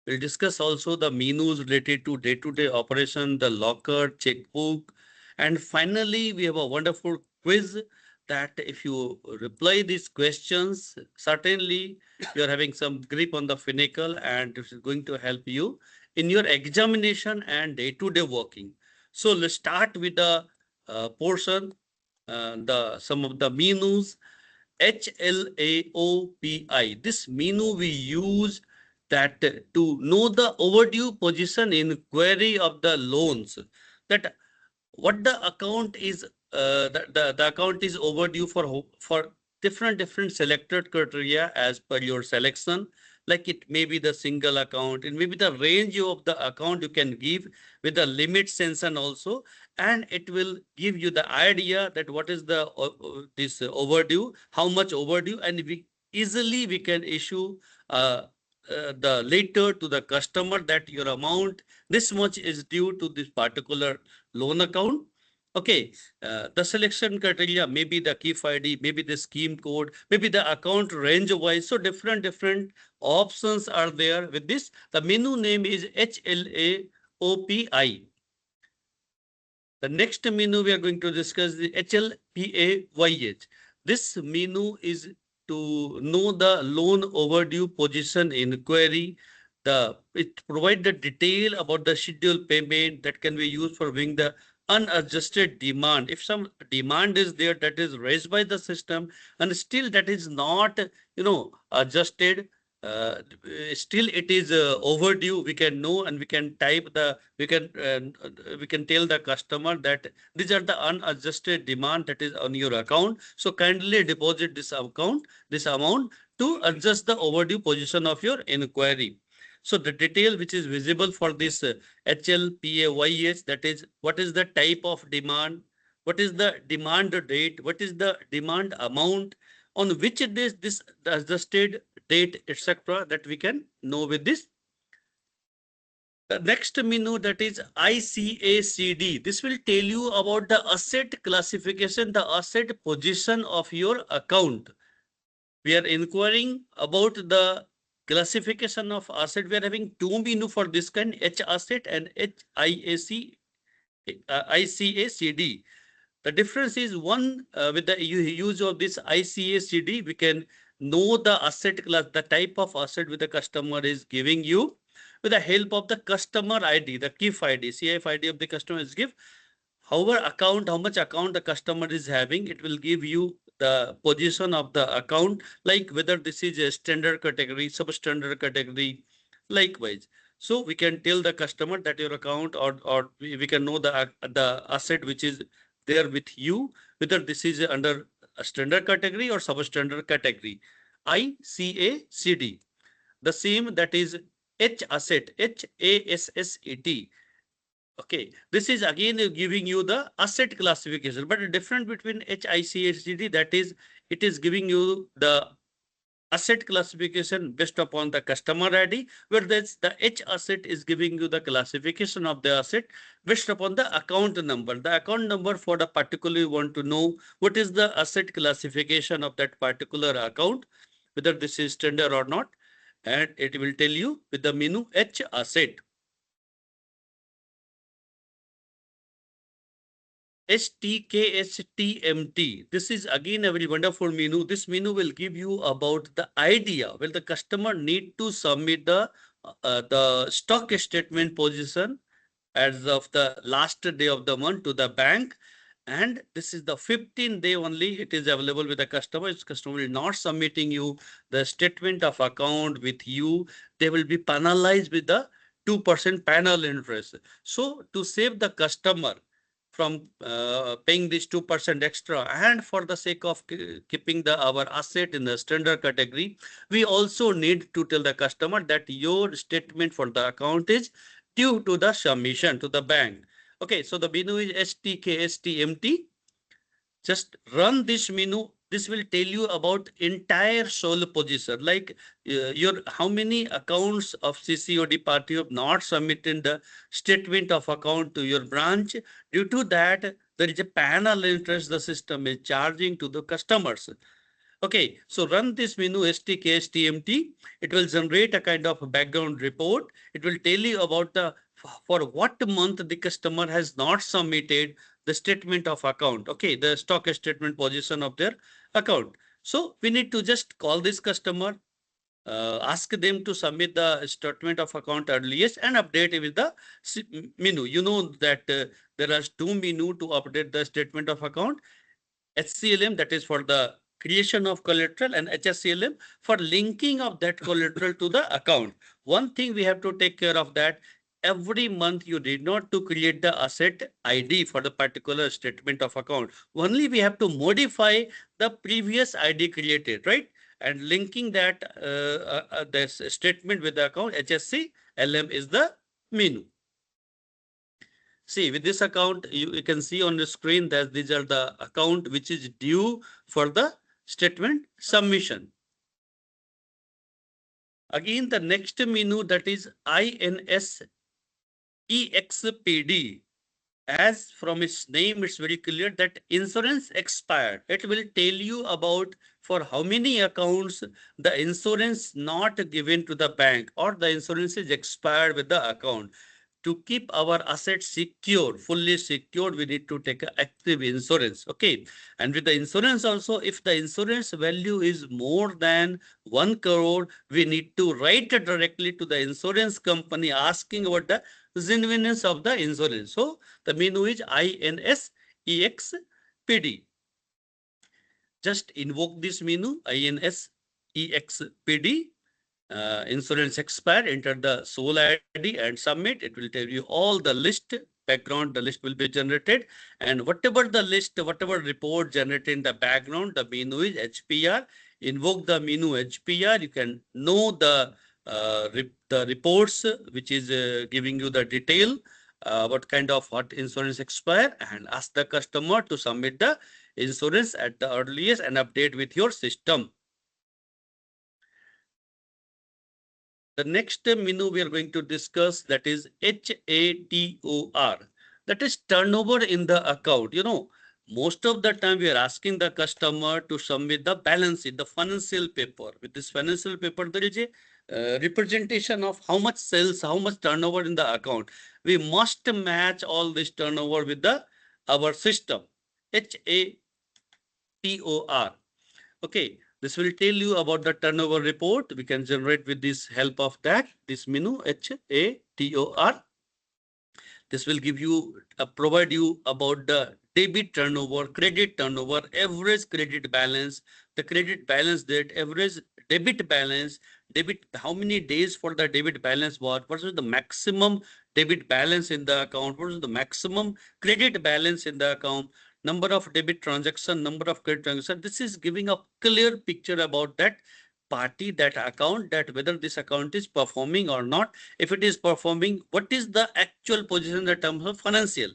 We'll discuss also the menus related to day-to-day operation, the locker, checkbook, and finally, we have a wonderful quiz that if you reply these questions, certainly you are having some grip on the Finacle and this is going to help you in your examination and day-to-day working. So let's start with the portion, the some of the menus. HLAOPI. This menu we use that to know the overdue position in query of the loans. That what the account is, the account is overdue for different selected criteria as per your selection. Like it may be the single account, it may be the range of the account you can give with the limit sanction also, and it will give you the idea that what is the this overdue, how much overdue, and we can issue the letter to the customer that your amount this much is due to this particular loan account. Okay, the selection criteria, maybe the KIF ID, maybe the scheme code, maybe the account range wise. So different options are there with this. The menu name is HLAOPI. The next menu we are going to discuss the HLPAYH. This menu is to know the loan overdue position inquiry. It provides the detail about the scheduled payment that can be used for viewing the unadjusted demand. If some demand is there that is raised by the system and still that is not, adjusted, uh, still it is overdue, we can know and we can type the we can tell the customer that these are the unadjusted demand that is on your account, so kindly deposit this amount to adjust the overdue position of your inquiry. So the detail which is visible for this HLPAYH, that is what is the type of demand, what is the demand date, what is the demand amount, on which this the adjusted date, etc., that we can know with this. The next menu, that is ICACD. This will tell you about the asset classification, the asset position of your account. We are inquiring about the classification of asset. We are having two menu for this kind, H asset and ICACD. The difference is one, with the use of this ICACD, we can know the asset class, the type of asset with the customer is giving you with the help of the customer ID, the KIF ID, CIF ID of the customer is give. However, how much account the customer is having, it will give you the position of the account, like whether this is a standard category, substandard category, likewise. So we can tell the customer that your account, or we can know the asset which is there with you, whether this is under a standard category or substandard category. ICACD. The same, that is H asset, HASSET. Okay, this is again giving you the asset classification, but the difference between HICHD, that is, it is giving you the asset classification based upon the customer ID, whereas the H asset is giving you the classification of the asset based upon the account number. The account number for the particular, you want to know what is the asset classification of that particular account, whether this is standard or not, and it will tell you with the menu H asset. STKSTMT. This is again a very wonderful menu. This menu will give you about the idea when the customer need to submit the stock statement position as of the last day of the month to the bank. And this is the 15th day only it is available with the customer. If customer will not submitting you the statement of account with you, they will be penalized with the 2% penal interest. So to save the customer from paying this 2% extra, and for the sake of keeping our asset in the standard category, we also need to tell the customer that your statement for the account is due to the submission to the bank. Okay, so the menu is STKSTMT. Just run this menu. This will tell you about entire sole position, like your how many accounts of CCOD party have not submitted the statement of account to your branch. Due to that, there is a panel interest the system is charging to the customers. Okay, so run this menu stk-stmt. It will generate a kind of background report. It will tell you about for what month the customer has not submitted the statement of account. Okay, the stock statement position of their account. So we need to just call this customer, ask them to submit the statement of account earliest and update it with the menu. You know that there are two menu to update the statement of account. HCLM, that is for the creation of collateral, and HSCLM for linking of that collateral to the account. One thing we have to take care of that every month you need not to create the asset ID for the particular statement of account. Only we have to modify the previous ID created, right? And linking that this statement with the account, HSC LM is the menu. See, with this account, you can see on the screen that these are the account which is due for the statement submission. Again, the next menu, that is INS EXPD. As from its name, it's very clear that insurance expired. It will tell you about for how many accounts the insurance not given to the bank or the insurance is expired with the account. To keep our assets secure, fully secured, we need to take active insurance. Okay. And with the insurance also, if the insurance value is more than 1 crore, we need to write directly to the insurance company asking about the genuineness of the insurance. So the menu is INSEXPD. Just invoke this menu, INSEXPD. Insurance expire, enter the sole ID and submit. It will tell you all the list background, the list will be generated, and whatever the list, whatever report generated in the background, the menu is HPR. Invoke the menu HPR. You can know the reports which is giving you the detail what kind of what insurance expire, and ask the customer to submit the insurance at the earliest and update with your system. The next menu we are going to discuss, that is HATOR. That is turnover in the account. You know, most of the time we are asking the customer to submit the balance sheet, the financial paper. With this financial paper, there is a representation of how much sales, how much turnover in the account. We must match all this turnover with the our system. HATOR. Okay, this will tell you about the turnover report. We can generate with this help of that, this menu HATOR. This will give you, provide you about the debit turnover, credit turnover, average credit balance, the credit balance date, average debit balance, debit, how many days for the debit balance, what is the maximum debit balance in the account, what is the maximum credit balance in the account, number of debit transaction, number of credit transaction. This is giving a clear picture about that party, that account, that whether this account is performing or not. If it is performing, what is the actual position in the terms of financial?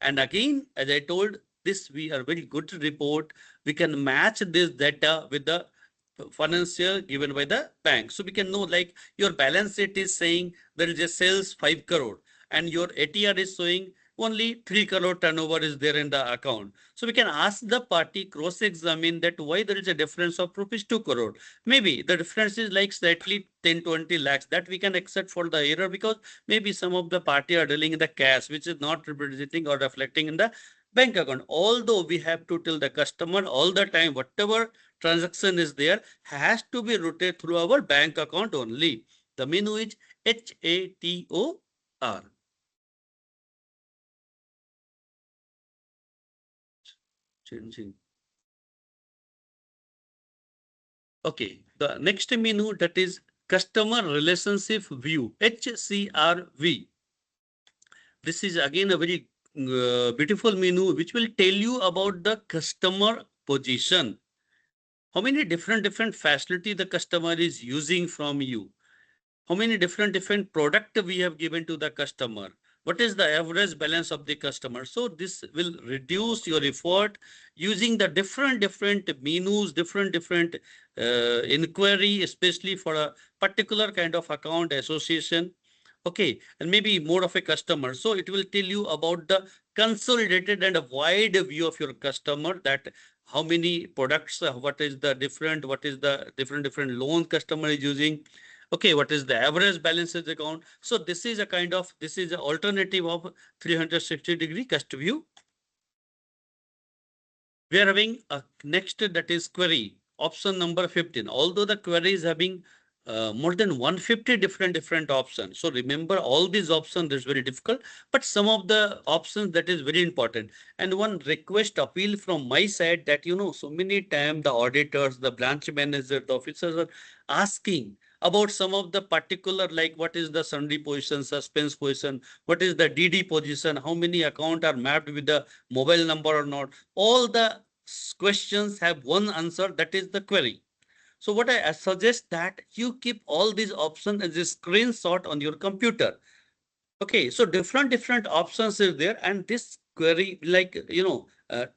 And again, as I told, this we are very good report. We can match this data with the financial given by the bank. So we can know, like, your balance sheet is saying there is a sales 5 crore and your ATR is showing only 3 crore turnover is there in the account. So we can ask the party, cross-examine that why there is a difference of rupees 2 crore. Maybe the difference is like slightly 10-20 lakhs, that we can accept for the error, because maybe some of the party are dealing in the cash, which is not representing or reflecting in the bank account. Although we have to tell the customer all the time, whatever transaction is there has to be routed through our bank account only. The menu is HATOR. Changing. Okay, the next menu, that is customer relationship view, HCRV. This is again a very beautiful menu which will tell you about the customer position. How many different facility the customer is using from you? How many different product we have given to the customer? What is the average balance of the customer? So this will reduce your effort using the different menus, different inquiry, especially for a particular kind of account association. Okay, and maybe more of a customer. So it will tell you about the consolidated and a wide view of your customer, that how many products, what is the different loan customer is using. Okay, what is the average balances account? So this is an alternative of 360-degree cust view. We are having a next, that is query, option number 15. Although the query is having more than 150 different options. So remember, all these options is very difficult, but some of the options that is very important. And one request appeal from my side that, so many times the auditors, the branch manager, the officers are asking about some of the particular, like what is the sundry position, suspense position, what is the DD position, how many account are mapped with the mobile number or not. All the questions have one answer, that is the query. So what I suggest that you keep all these options as a screenshot on your computer. Okay, so different options is there, and this query, like,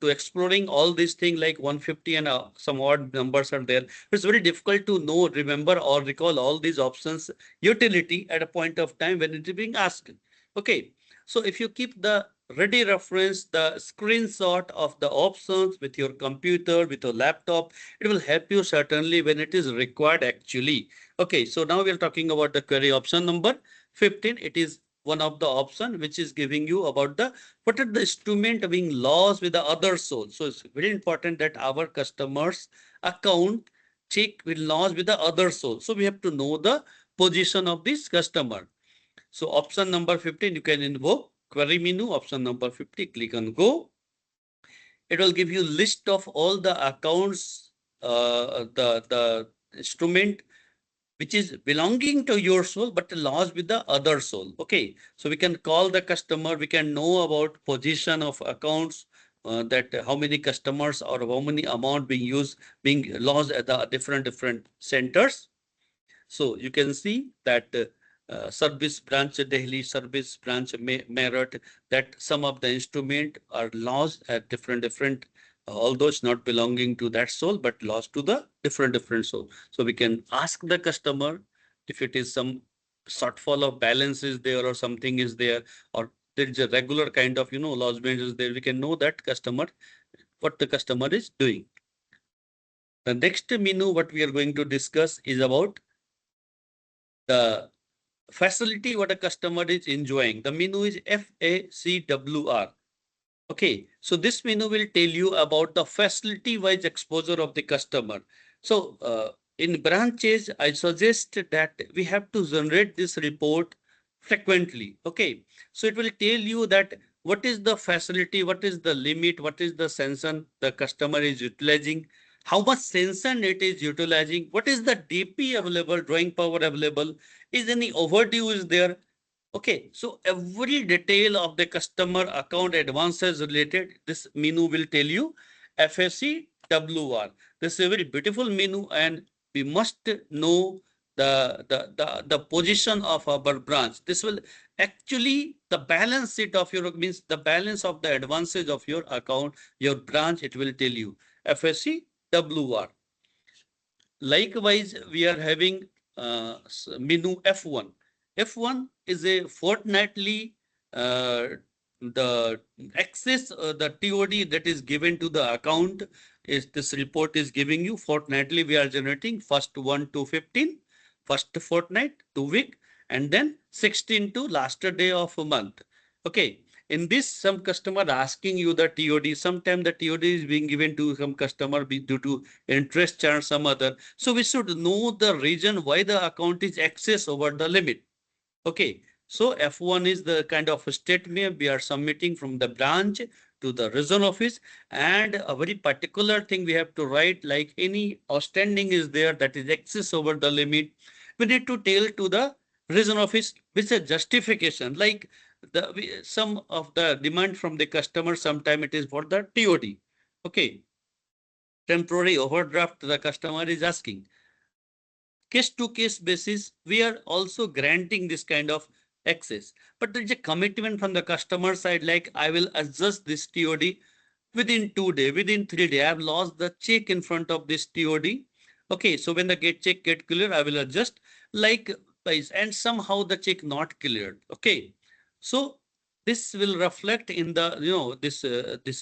to exploring all these things, like 150 and some odd numbers are there. It's very difficult to know, remember, or recall all these options utility at a point of time when it is being asked. Okay, so if you keep the ready reference, the screenshot of the options with your computer, with your laptop, it will help you certainly when it is required actually. Okay, so now we are talking about the query option number 15. It is one of the option which is giving you about the what are the instrument being lost with the other source. So it's very important that our customers account check will lost with the other source. So we have to know the position of this customer. So option number 15, you can invoke query menu. Option number 50, click on go. It will give you list of all the accounts, the instrument which is belonging to your soul but lost with the other soul. Okay, so we can call the customer, we can know about position of accounts, that how many customers or how many amount being used, being lost at the different centers. So you can see that service branch Delhi, service branch Meerut, that some of the instrument are lost at different although it's not belonging to that soul, but lost to the different soul. So we can ask the customer if it is some shortfall of balance is there or something is there, or there is a regular kind of, lodgement is there. We can know that customer, what the customer is doing. The next menu, what we are going to discuss is about the facility what a customer is enjoying. The menu is FACWR. Okay, so this menu will tell you about the facility wise exposure of the customer. So in branches, I suggest that we have to generate this report frequently. Okay, so it will tell you that what is the facility, what is the limit, what is the sanction the customer is utilizing, how much sanction it is utilizing, what is the DP available, drawing power available, is any overdue is there. Okay, so every detail of the customer account advances related, this menu will tell you FACWR. This is a very beautiful menu, and we must know the position of our branch. This will actually the balance sheet of your, means the balance of the advances of your account, your branch, it will tell you FACWR. Likewise, we are having menu F1. F1 is a fortnightly the access, the TOD that is given to the account is this report is giving you fortnightly. We are generating first 1 to 15, first fortnight, 2 week, and then 16 to last day of a month. Okay, in this, some customer asking you the TOD. Sometimes the TOD is being given to some customer due to interest charge, some other. So we should know the reason why the account is excess over the limit. Okay, so F1 is the kind of statement we are submitting from the branch to the region office, and a very particular thing we have to write, like any outstanding is there that is excess over the limit, we need to tell to the region office with a justification, like some of the demand from the customer, sometime it is for the TOD. Okay, temporary overdraft the customer is asking. Case to case basis, we are also granting this kind of access. But there is a commitment from the customer side, like I will adjust this TOD within 2 days, within 3 days. I have lost the check in front of this TOD. Okay, so when the check get clear, I will adjust like price, and somehow the check not cleared. Okay, so this will reflect in the, this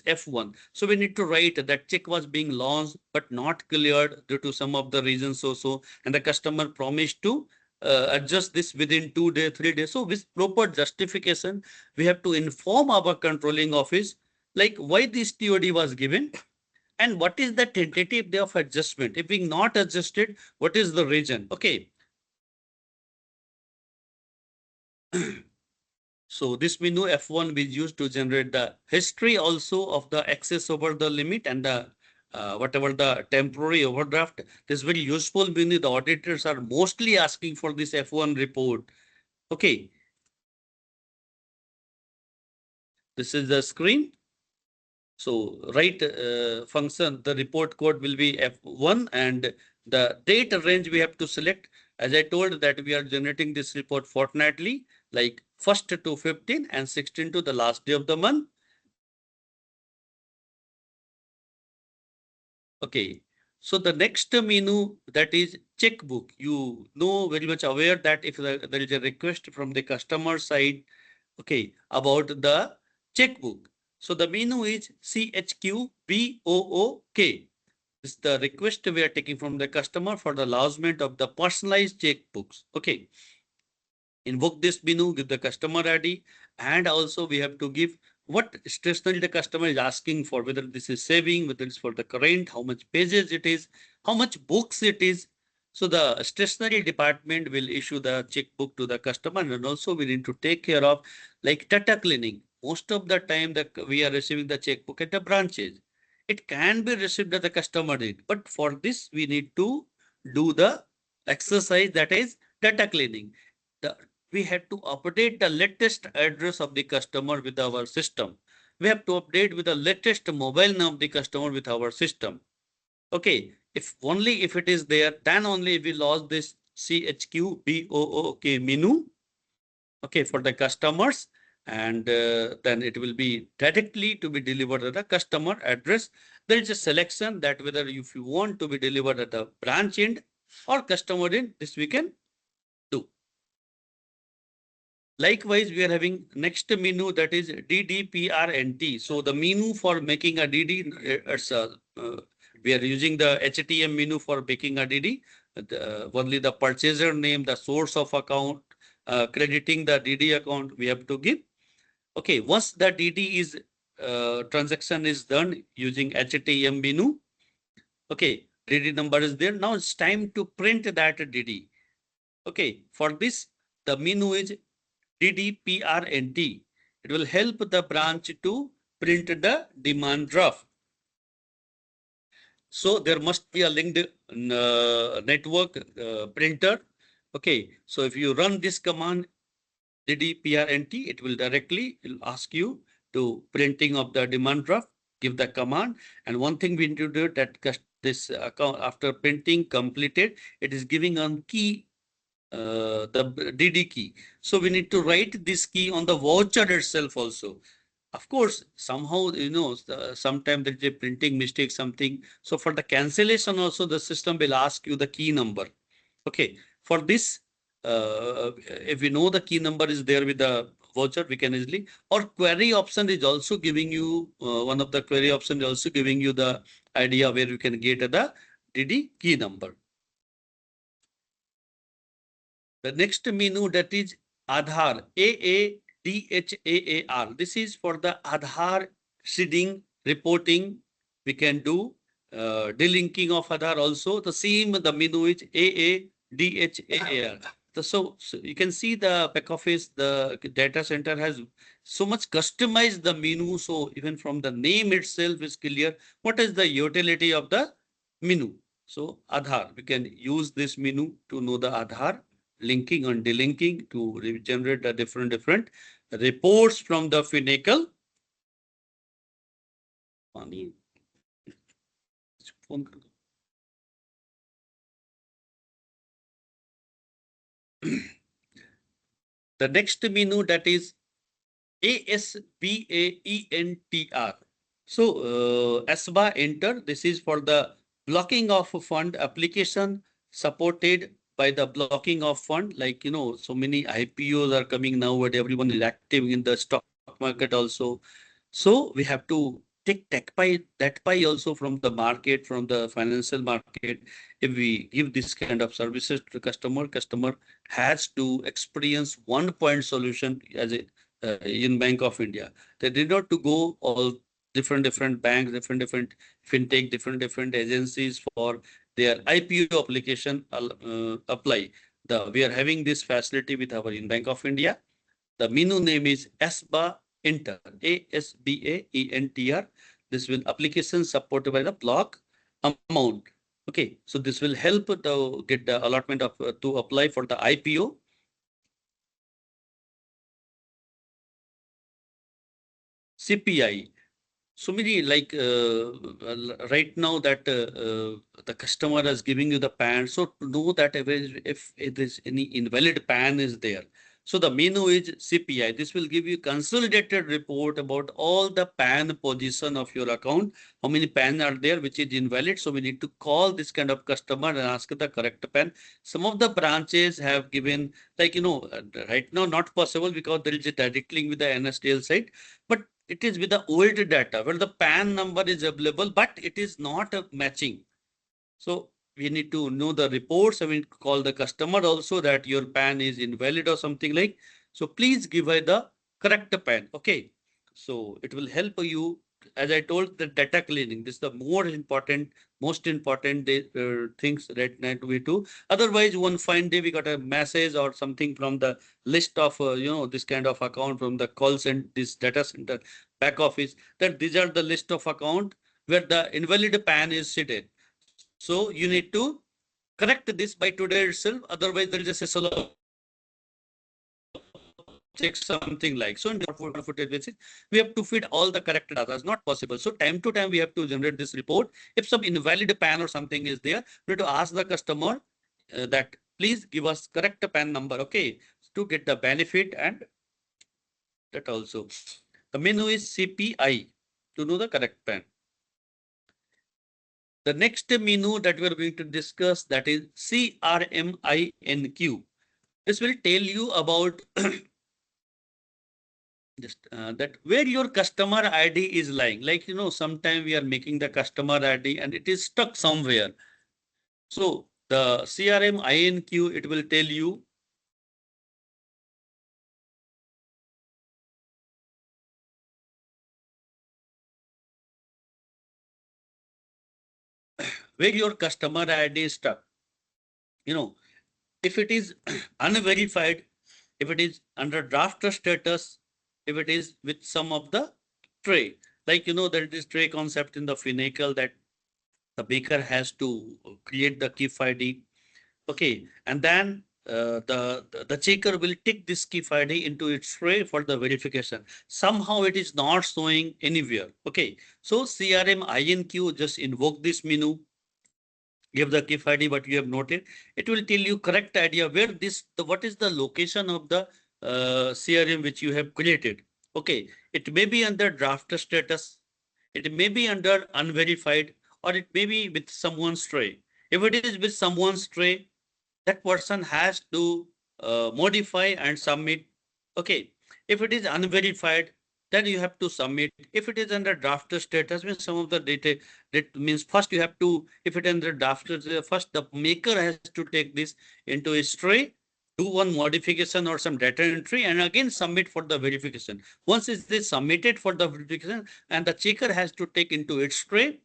F1. So we need to write that check was being launched but not cleared due to some of the reasons also, and the customer promised to adjust this within 2 days, 3 days. So with proper justification, we have to inform our controlling office like why this TOD was given and what is the tentative day of adjustment. If being not adjusted, what is the reason? Okay. So this menu F1 is used to generate the history also of the excess over the limit and the whatever the temporary overdraft. This very useful menu. The auditors are mostly asking for this F1 report. Okay. This is the screen. So right function, the report code will be F1 and the date range we have to select. As I told that we are generating this report fortnightly, like 1st to 15 and 16 to the last day of the month. Okay. So the next menu, that is checkbook. You know very much aware that if there is a request from the customer side, okay, about the checkbook. So the menu is CHQBOOK. This is the request we are taking from the customer for the lodgement of the personalized checkbooks. Okay. Invoke this menu, give the customer ID, and also we have to give what stationery the customer is asking for, whether this is saving, whether it's for the current, how much pages it is, how much books it is. So the stationery department will issue the checkbook to the customer, and also we need to take care of like data cleaning. Most of the time that we are receiving the checkbook at the branches. It can be received at the customer date, but for this we need to do the exercise, that is data cleaning. The we had to update the latest address of the customer with our system. We have to update with the latest mobile number of the customer with our system. Okay, if only if it is there, then only we lost this CHQBOOK menu. Okay, for the customers, and then it will be directly to be delivered at the customer address. There is a selection that whether if you want to be delivered at the branch end or customer end, this we can do. Likewise, we are having next menu, that is DDPRNT. So the menu for making a DD, we are using the HTM menu for making a DD. Only the purchaser name, the source of account, crediting the DD account we have to give. Okay, once the DD is transaction is done using HTM menu. Okay, DD number is there. Now it's time to print that DD. Okay, for this the menu is DDPRNT. It will help the branch to print the demand draft. So there must be a linked network printer. Okay, so if you run this command DDPRNT, it will directly ask you to printing of the demand draft. Give the command, and one thing we need to do that this account after printing completed, it is giving on key the DD key. So we need to write this key on the voucher itself also. Of course, somehow, sometimes there is a printing mistake, something. So for the cancellation also, the system will ask you the key number. Okay. For this, if we know the key number is there with the voucher, we can easily, or query option is also giving you, one of the query option is also giving you the idea where you can get the DD key number. The next menu, that is Aadhaar, AADHAAR. This is for the Aadhaar seeding reporting. We can do delinking of Aadhaar also. The same, the menu is AADHAAR. So you can see the back office, the data center has so much customized the menu. So even from the name itself is clear what is the utility of the menu. So Aadhaar, we can use this menu to know the Aadhaar linking and delinking to generate the different reports from the Finacle. The next menu, that is ASBAENTR. So ASBA enter. This is for the blocking of fund application supported by the blocking of fund. Like, so many IPOs are coming now, where everyone is active in the stock stock market also. So we have to take that pie also from the market, from the financial market. If we give this kind of services to the customer has to experience one point solution as a in Bank of India. They did not to go all different banks, different fintech, different agencies for their IPO application apply. We are having this facility with our in Bank of India. The menu name is ASBA Enter, ASBA ENTR. This will application supported by the block amount. Okay, so this will help to get the allotment of to apply for the IPO. CPI. So many like right now that the customer is giving you the PAN. So to know that if there is any invalid PAN is there. So the menu is CPI. This will give you consolidated report about all the PAN position of your account. How many PAN are there which is invalid. So we need to call this kind of customer and ask the correct PAN. Some of the branches have given like, right now not possible because there is a direct link with the NSDL site. But it is with the old data where the PAN number is available, but it is not matching. So we need to know the reports. I mean, call the customer also that your PAN is invalid or something like. So please give her the correct PAN. Okay. So it will help you. As I told, the data cleaning. This is the most important things right now we do. Otherwise, one fine day we got a message or something from the list of this kind of account from the call center, this data center back office, that these are the list of account where the invalid PAN is seated. So you need to correct this by today itself. Otherwise, there is a solo check something like. So in the footage basis, we have to feed all the correct data. It's not possible. So time to time, we have to generate this report. If some invalid PAN or something is there, we have to ask the customer that please give us correct PAN number. Okay, to get the benefit and that also. The menu is CPI to know the correct PAN. The next menu that we are going to discuss, that is CRMINQ. This will tell you about just that where your customer ID is lying. Like, sometime we are making the customer ID and it is stuck somewhere. So the CRMINQ, it will tell you where your customer ID is stuck. If it is unverified, if it is under draft status, if it is with some of the tray, like there is tray concept in the Finacle that the baker has to create the KIF ID. Okay, and then the checker will take this KIF ID into its tray for the verification. Somehow it is not showing anywhere. Okay, so CRM INQ just invoke this menu, give the KIF ID what you have noted. It will tell you correct idea where what is the location of the CRM which you have created. Okay, it may be under draft status, it may be under unverified, or it may be with someone's tray. If it is with someone's tray, that person has to modify and submit. Okay, if it is unverified, then you have to submit. If it is under draft status, means some of the data, that means first you have to, if it is under draft, first the maker has to take this into a tray, do one modification or some data entry, and again submit for the verification. Once it is submitted for the verification and the checker has to take into its tray,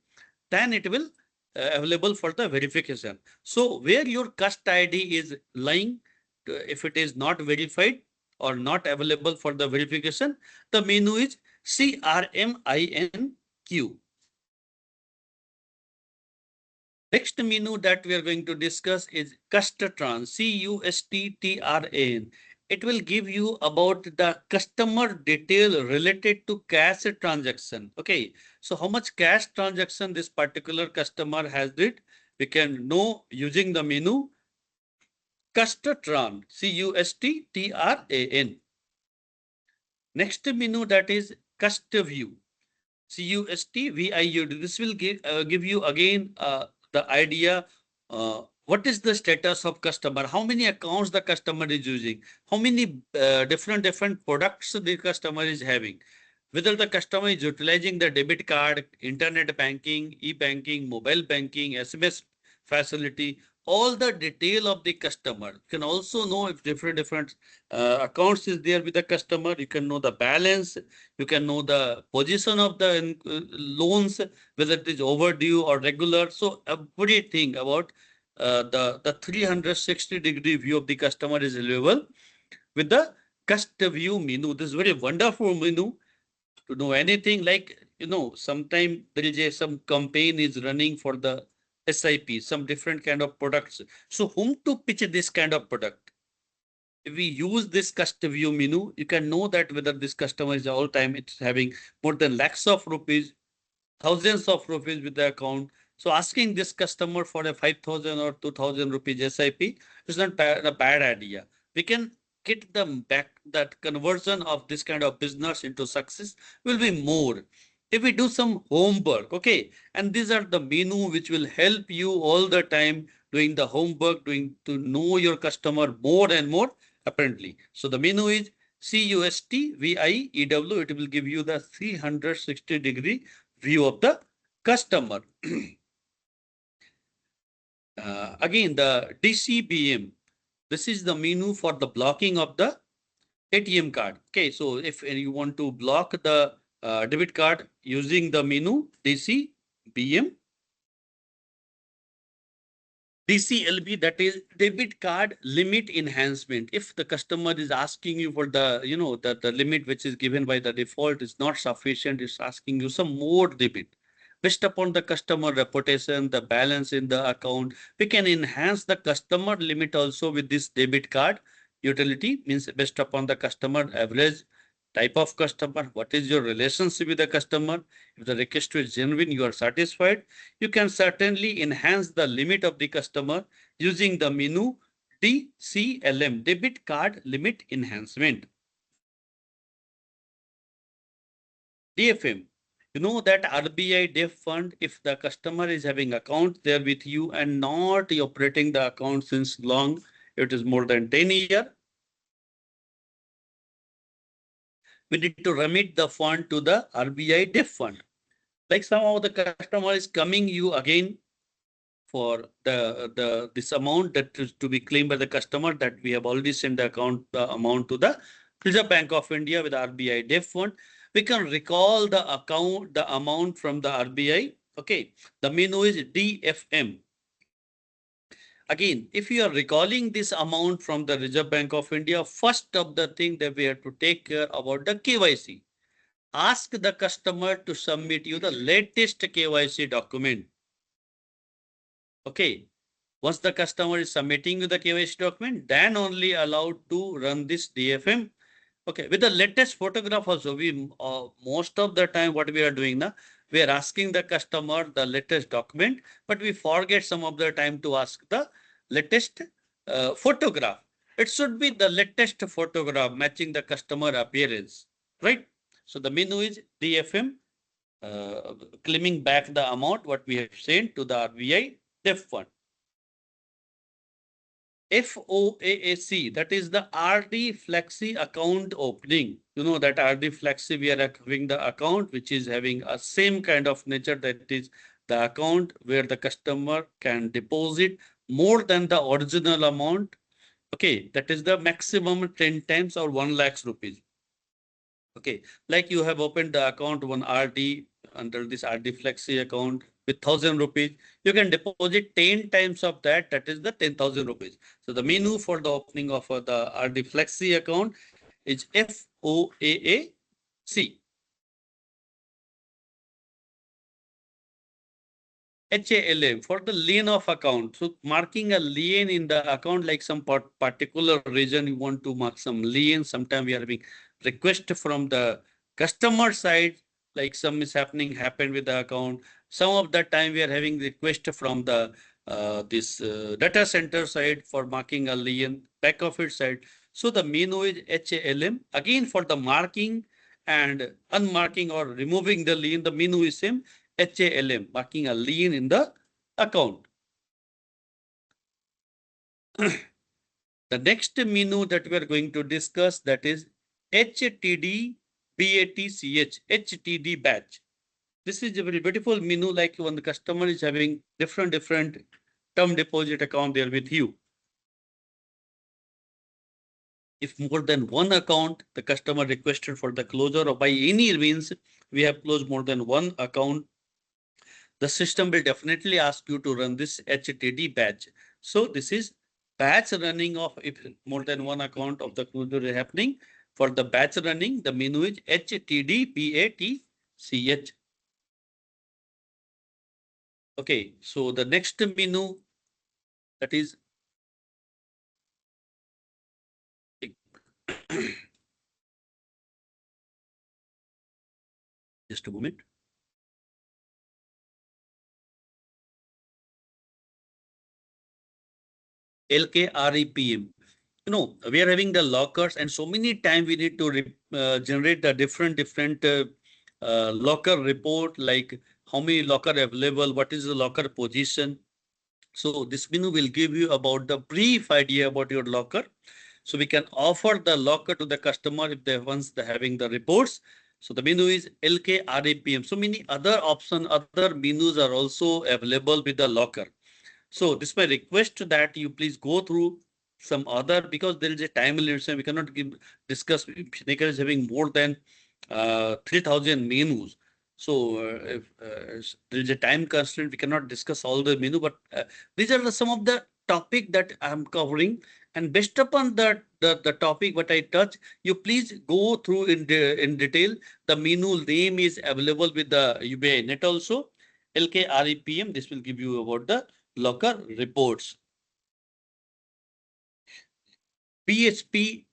then it will available for the verification. So where your cust ID is lying, if it is not verified or not available for the verification, the menu is CRMINQ. Next menu that we are going to discuss is CustTran, CUSTTRAN. It will give you about the customer detail related to cash transaction. Okay, so how much cash transaction this particular customer has did, we can know using the menu CustTran, CUSTTRAN. Next menu, that is CustView, CUSTVIUD. This will give you again the idea what is the status of customer, how many accounts the customer is using, how many different products the customer is having, whether the customer is utilizing the debit card, internet banking, e-banking, mobile banking, SMS facility, all the detail of the customer. You can also know if different accounts is there with the customer. You can know the balance. You can know the position of the loans, whether it is overdue or regular. So everything about the 360-degree view of the customer is available with the Cust View menu. This is very wonderful menu to know anything like, sometime there is some campaign is running for the SIP, some different kind of products. So whom to pitch this kind of product? If we use this custom view menu, you can know that whether this customer is all time it's having more than lakhs of rupees, thousands of rupees with the account. So asking this customer for a 5,000 or 2,000 rupees SIP is not a bad idea. We can get them back, that conversion of this kind of business into success will be more. If we do some homework, okay, and these are the menu which will help you all the time doing the homework, doing to know your customer more and more apparently. So the menu is CUSTVIEW. It will give you the 360-degree view of the customer. Again, the DCBM. This is the menu for the blocking of the ATM card. Okay, so if you want to block the debit card using the menu DCBM, DCLB, that is debit card limit enhancement. If the customer is asking you for the, the limit which is given by the default is not sufficient, it's asking you some more debit. Based upon the customer reputation, the balance in the account, we can enhance the customer limit also with this debit card utility, means based upon the customer average type of customer, what is your relationship with the customer. If the request is genuine, you are satisfied, you can certainly enhance the limit of the customer using the menu DCLM, debit card limit enhancement. DFM, you know that RBI DEF fund, if the customer is having account there with you and not operating the account since long, it is more than 10 years, we need to remit the fund to the RBI DEF fund. Like somehow the customer is coming you again for this amount that is to be claimed by the customer, that we have already sent the amount to the Reserve Bank of India with RBI DEF fund. We can recall the amount from the RBI. Okay, the menu is DFM. Again, if you are recalling this amount from the Reserve Bank of India, first of the thing that we have to take care about the KYC. Ask the customer to submit you the latest KYC document. Okay. Once the customer is submitting the KYC document, then only allowed to run this DFM. Okay. With the latest photograph also, we most of the time what we are doing now, we are asking the customer the latest document, but we forget some of the time to ask the latest photograph. It should be the latest photograph matching the customer appearance, right? So the menu is DFM, claiming back the amount what we have sent to the RBI DEF fund. FOAAC, that is the RD Flexi account opening. You know that RD Flexi, we are having the account which is having a same kind of nature, that is the account where the customer can deposit more than the original amount. Okay, that is the maximum 10 times or 1 lakhs rupees. Okay, like you have opened the account one RD under this RD Flexi account with 1,000 rupees, you can deposit 10 times of that, that is the 10,000 rupees. So the menu for the opening of the RD Flexi account is FOAAC. HALM for the lien of account. So marking a lien in the account, like some particular region you want to mark some lien. Sometimes we are having request from the customer side, like some is happened with the account. Some of the time we are having request from the this data center side for marking a lien, back office side. So the menu is HALM. Again, for the marking and unmarking or removing the lien, the menu is same. HALM, marking a lien in the account. The next menu that we are going to discuss, that is HTD BATCH, HTD batch. This is a very beautiful menu, like when the customer is having different term deposit account there with you. If more than one account, the customer requested for the closure, or by any means we have closed more than one account, the system will definitely ask you to run this HTD batch. So this is batch running of, if more than one account of the closure is happening. For the batch running, the menu is HTD BATCH. Okay, so the next menu, that is just a moment. LKREPM. We are having the lockers, and so many times we need to generate the different locker report, like how many locker available, what is the locker position. So this menu will give you about the brief idea about your locker. So we can offer the locker to the customer if they once they're having the reports. So the menu is LKREPM. So many other options, other menus are also available with the locker. So this is my request that you please go through some other, because there is a time limit. We cannot discuss. Finacle is having more than 3,000 menus. So if there is a time constraint, we cannot discuss all the menu. But these are some of the topic that I'm covering. And based upon the topic what I touch, you please go through in detail. The menu name is available with the UBI net also. LKREPM. This will give you about the locker reports. PHP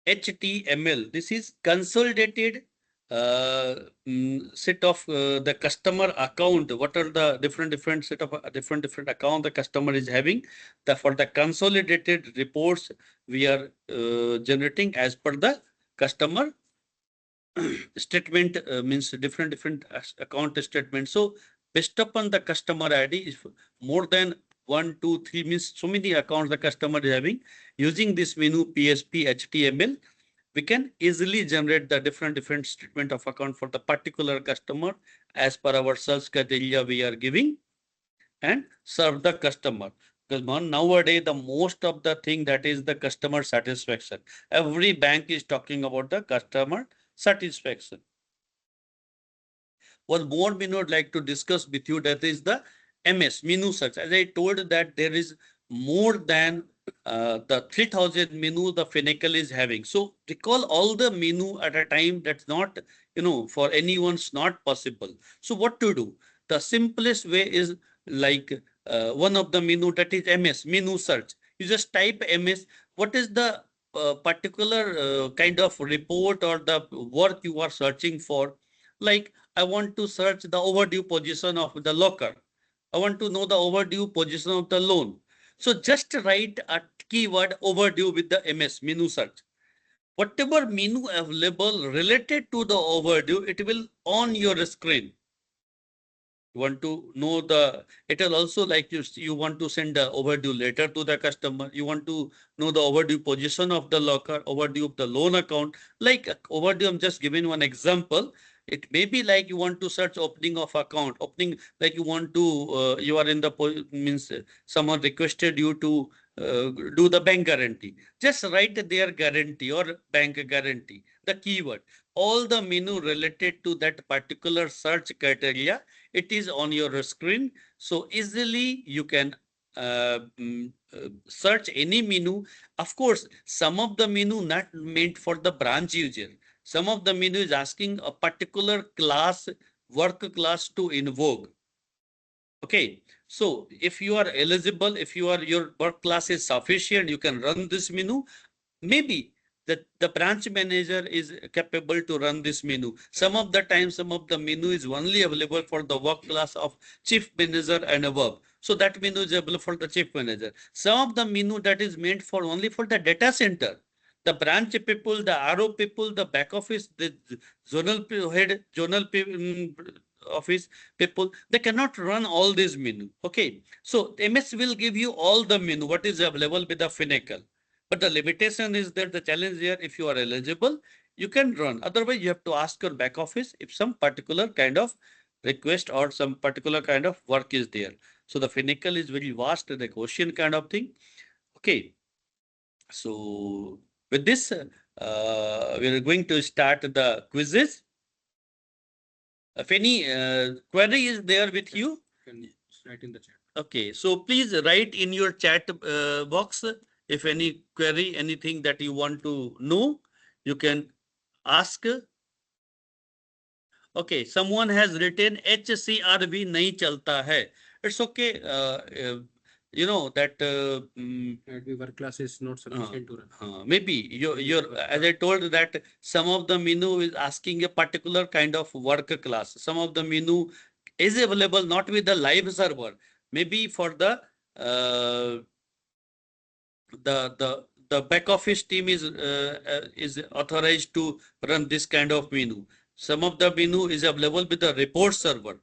HTML. This is consolidated set of the customer account. What are the different set of different account the customer is having? For the consolidated reports we are generating as per the customer statement, means different account statement. So based upon the customer ID, if more than 1, 2, 3 means so many accounts the customer is having, using this menu PHP HTML, we can easily generate the different statement of account for the particular customer as per our search criteria we are giving, and serve the customer. Because nowadays the most of the thing that is the customer satisfaction. Every bank is talking about the customer satisfaction. One more menu I'd like to discuss with you, that is the MS menu search. As I told that there is more than the 3,000 menu the Finacle is having. So recall all the menu at a time, that's not, for anyone's not possible. So what to do? The simplest way is like one of the menu, that is MS menu search. You just type MS. What is the particular kind of report or the work you are searching for? Like, I want to search the overdue position of the locker. I want to know the overdue position of the loan. So just write a keyword overdue with the MS menu search. Whatever menu available related to the overdue, it will on your screen. You want to know it will also, like you want to send the overdue letter to the customer. You want to know the overdue position of the locker, overdue of the loan account. Like overdue, I'm just giving one example. It may be like you want to search opening of account, opening, like you want to, you are in the, means someone requested you to do the bank guarantee. Just write their guarantee or bank guarantee, the keyword. All the menu related to that particular search criteria, it is on your screen. So easily you can search any menu. Of course, some of the menu not meant for the branch user. Some of the menu is asking a particular class, work class to invoke. Okay, so if you are eligible, if your work class is sufficient, you can run this menu. Maybe the branch manager is capable to run this menu. Some of the time, some of the menu is only available for the work class of chief manager and above. So that menu is available for the chief manager. Some of the menu that is meant for only for the data center. The branch people, the RO people, the back office, the zonal head, office people, they cannot run all this menu. Okay, so MS will give you all the menu what is available with the Finacle, but the limitation is that the challenge here, if you are eligible, you can run. Otherwise, you have to ask your back office if some particular kind of request or some particular kind of work is there. So the Finacle is very vast, like ocean kind of thing. Okay, so with this, we are going to start the quizzes. If any query is there with you, Can write in the chat. okay, so please write in your chat box if any query, anything that you want to know, you can ask. Okay, someone has written HCRV nahi chalta hai. It's okay. You know that Maybe work class is not sufficient to run. maybe you're as I told that some of the menu is asking a particular kind of work class. Some of the menu is available not with the live server. Maybe for uh, the back office team is authorized to run this kind of menu. Some of the menu is available with the report server.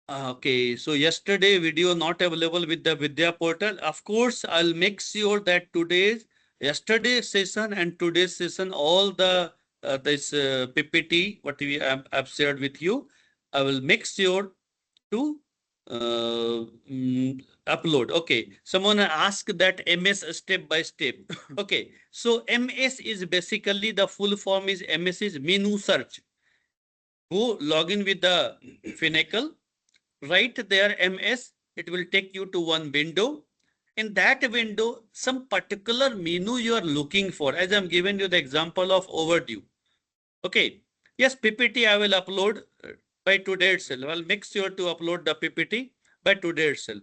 Okay, so yesterday video not available with the Vidya portal. Of course, I'll make sure that yesterday's session and today's session, all the this PPT what have shared with you, I will make sure to upload. Okay, someone asked that MS step by step. Okay, so MS is basically the full form is MS is menu search. Go log in with the Finacle, right there MS, it will take you to one window. In that window, some particular menu you are looking for, as I'm giving you the example of overdue. Okay, yes, PPT I will upload by today itself. I'll make sure to upload the PPT by today itself.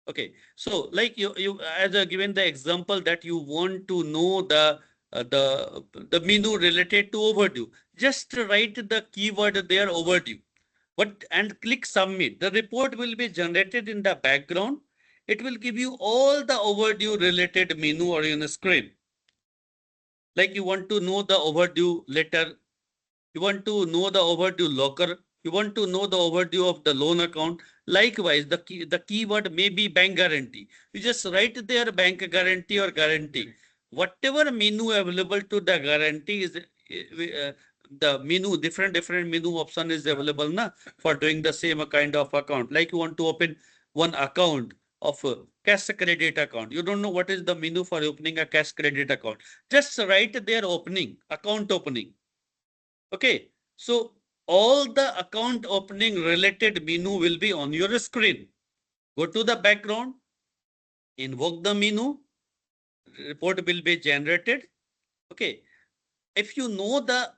Okay, so like you as I given the example that you want to know the menu related to overdue, just write the keyword there overdue. What and click submit. The report will be generated in the background. It will give you all the overdue related menu or on the screen. Like you want to know the overdue letter, you want to know the overdue locker, you want to know the overdue of the loan account. Likewise, the keyword may be bank guarantee. You just write there bank guarantee or guarantee. Whatever menu available to the guarantee is the menu, different menu option is available na, for doing the same kind of account. Like you want to open one account of cash credit account. You don't know what is the menu for opening a cash credit account. Just write there opening, account opening. Okay, so all the account opening related menu will be on your screen. Go to the background, invoke the menu, report will be generated. Okay, if you know the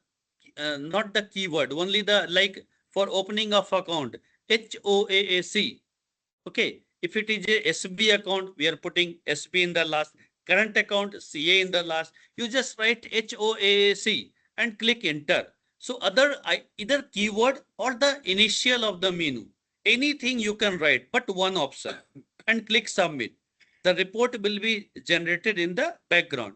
not the keyword, only the like for opening of account, HOAAC. Okay, if it is a SB account, we are putting SB in the last, current account, CA in the last. You just write HOAAC and click enter. So either keyword or the initial of the menu, anything you can write, but one option and click submit. The report will be generated in the background.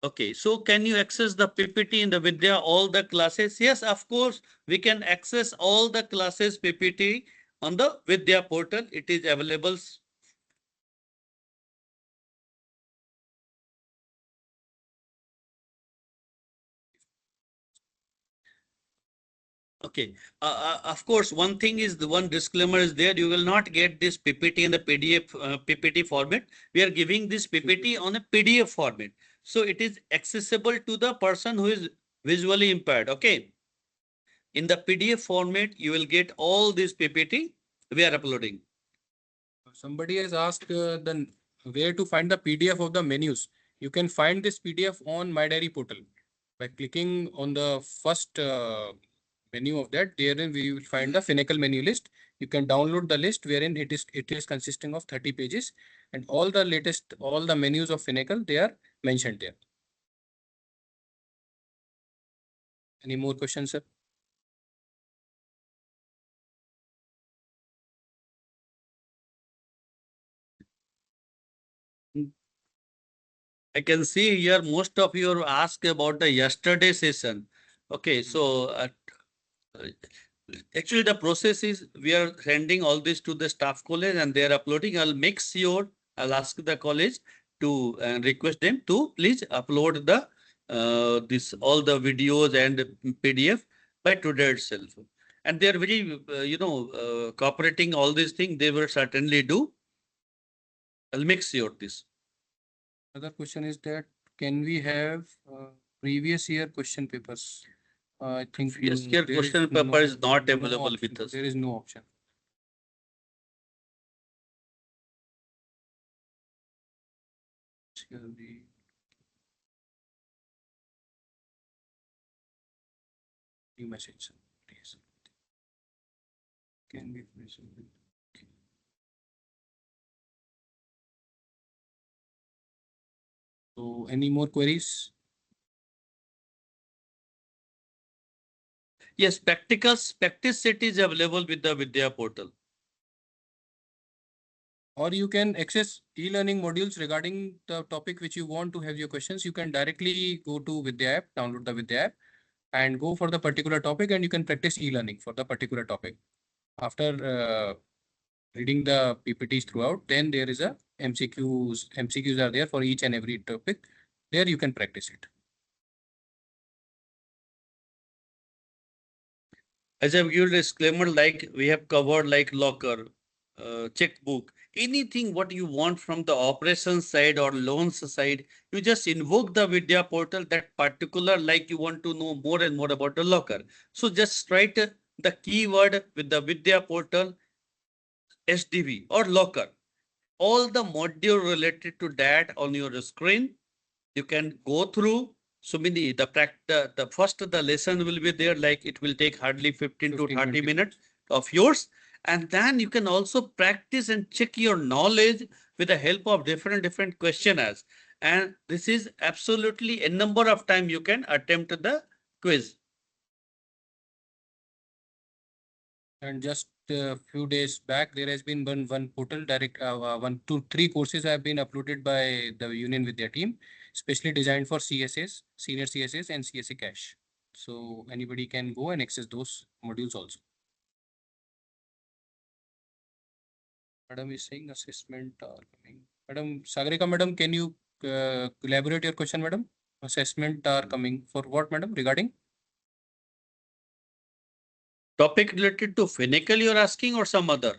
Okay, so can you access the PPT in the Vidya, all the classes? Yes, of course, we can access all the classes PPT on the Vidya portal. It is available. Okay, of course, one thing is the one disclaimer is there. You will not get this PPT in the PDF PPT format. We are giving this PPT on a PDF format. So it is accessible to the person who is visually impaired. Okay. In the PDF format, you will get all this PPT we are uploading. Somebody has asked the where to find the PDF of the menus. You can find this PDF on My Diary portal by clicking on the first menu of that. Therein we will find the Finacle menu list. You can download the list wherein it is consisting of 30 pages, and all the menus of Finacle, they are mentioned there. Any more questions, sir? I can see here most of you are asked about the yesterday session. Okay, so actually the process is we are sending all this to the staff college and they are uploading. I'll make sure I'll ask the college to request them to please upload the this all the videos and PDF by today itself. And they are very cooperating all these things. They will certainly do. I'll make sure this. Another question is that can we have previous year question papers? I think Yes, your there is question paper is not no available option. with us. There is no option. Surely. New message, please. Can be present. Okay. So any more queries? Yes, practice set is available with the Vidya portal. Or you can access e-learning modules regarding the topic which you want to have your questions. You can directly go to Vidya app, download the Vidya app and go for the particular topic and you can practice e-learning for the particular topic. After reading the PPTs throughout, then there is a MCQs. MCQs are there for each and every topic. There you can practice it. As I've given a disclaimer, like we have covered like locker, checkbook, anything what you want from the operations side or loans side, you just invoke the Vidya portal that particular like you want to know more and more about the locker. So just write the keyword with the Vidya portal SDV or locker. All the module related to that on your screen, you can go through. So many the first the lesson will be there, like it will take hardly 15 to 30 20 minutes of yours. And then you can also practice and check your knowledge with the help of different questionnaires. And this is absolutely a number of time you can attempt the quiz. And just a few days back, there has been one portal direct, 1 to 3 courses have been uploaded by the Union Vidya team, specially designed for CSS, senior CSS and CSA cache. So anybody can go and access those modules also. Madam is saying assessment are coming. Madam Sagarika, madam, can you elaborate your question, madam? Assessment are coming for what, madam, regarding? Topic related to Finacle you're asking or some other?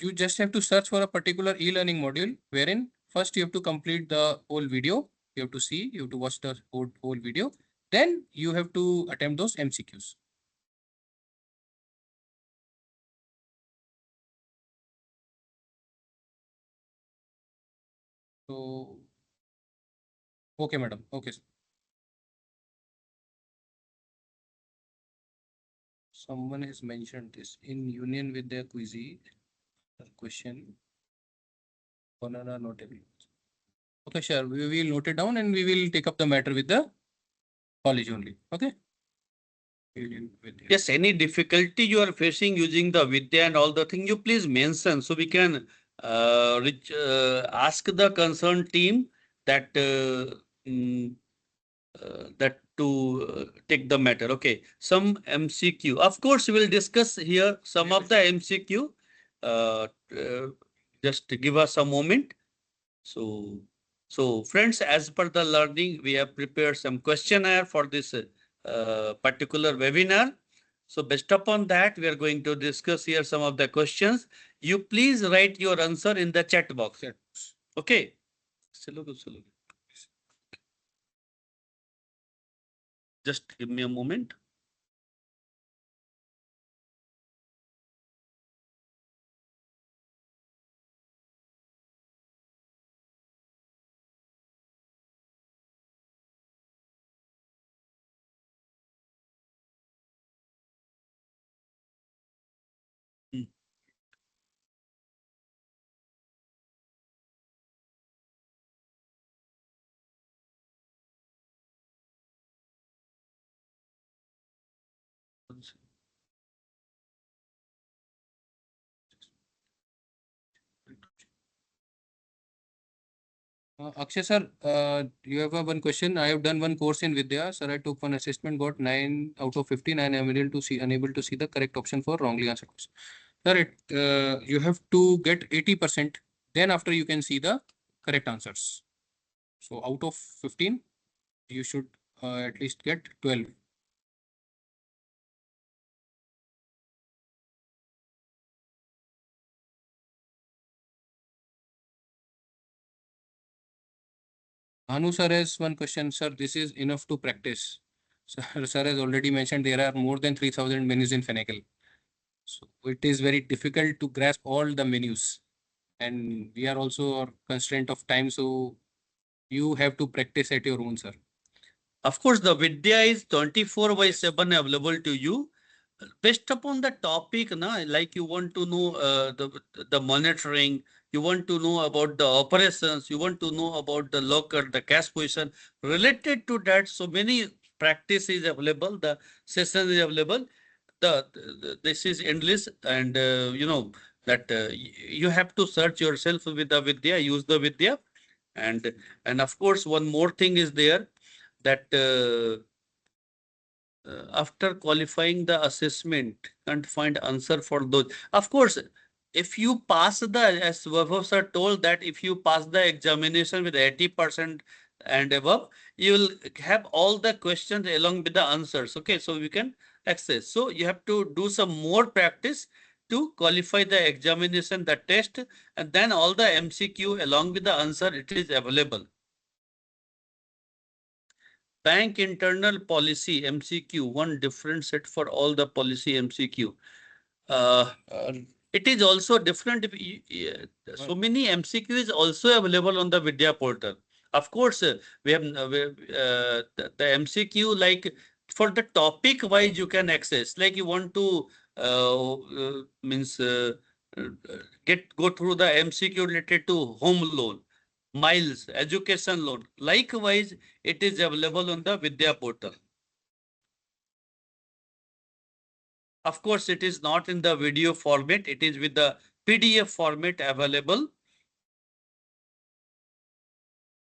You just have to search for a particular e-learning module wherein first you have to complete the whole video. You have to see, you have to watch the whole video. Then you have to attempt those MCQs. So, okay, madam. Okay. Someone has mentioned this in union with their quizy question. Banana notable. Okay, sure. We will note it down and we will take up the matter with the college only. Okay. Union Vidya. Yes, any difficulty you are facing using the Vidya and all the thing, you please mention so we can ask the concerned team that that to take the matter. Okay, some MCQ. Of course, we will discuss here some of the MCQ. Uh, uh, just give us a moment. So, friends, as per the learning, we have prepared some questionnaire for this particular webinar. So based upon that, we are going to discuss here some of the questions. You please write your answer in the chat box. Okay. Just give me a moment. Hmm. Akshay sir, you have one question. I have done one course in Vidya. Sir, I took one assessment, got 9 out of 15, and I am unable to see the correct option for wrongly answered question. Sir, you have to get 80%. Then after you can see the correct answers. So out of 15, you should at least get 12. Anu sir has one question, sir. This is enough to practice. Sir has already mentioned there are more than 3,000 menus in Finacle. So it is very difficult to grasp all the menus. And we are also a constraint of time. So you have to practice at your own, sir. Of course, the Vidya is 24 by 7 available to you. Based upon the topic, like you want to know the monitoring, you want to know about the operations, you want to know about the locker, the cash position. Related to that, so many practice is available, the session is available. This is endless, and you know that you have to search yourself with the Vidya, use the Vidya. And of course, one more thing is there, that after qualifying the assessment, can't find answer for those. Of course, if you pass as Vaibhav sir told, that if you pass the examination with 80% and above, you will have all the questions along with the answers. Okay, so you can access. So you have to do some more practice to qualify the examination, the test, and then all the MCQ along with the answer, it is available. Bank internal policy MCQ, one different set for all the policy MCQ. It is also different. So many MCQ is also available on the Vidya portal. Of course, we have the MCQ, like for the topic wise you can access. Like you want to means uh, go through the MCQ related to home loan, miles, education loan. Likewise, it is available on the Vidya portal. Of course, it is not in the video format. It is with the PDF format available.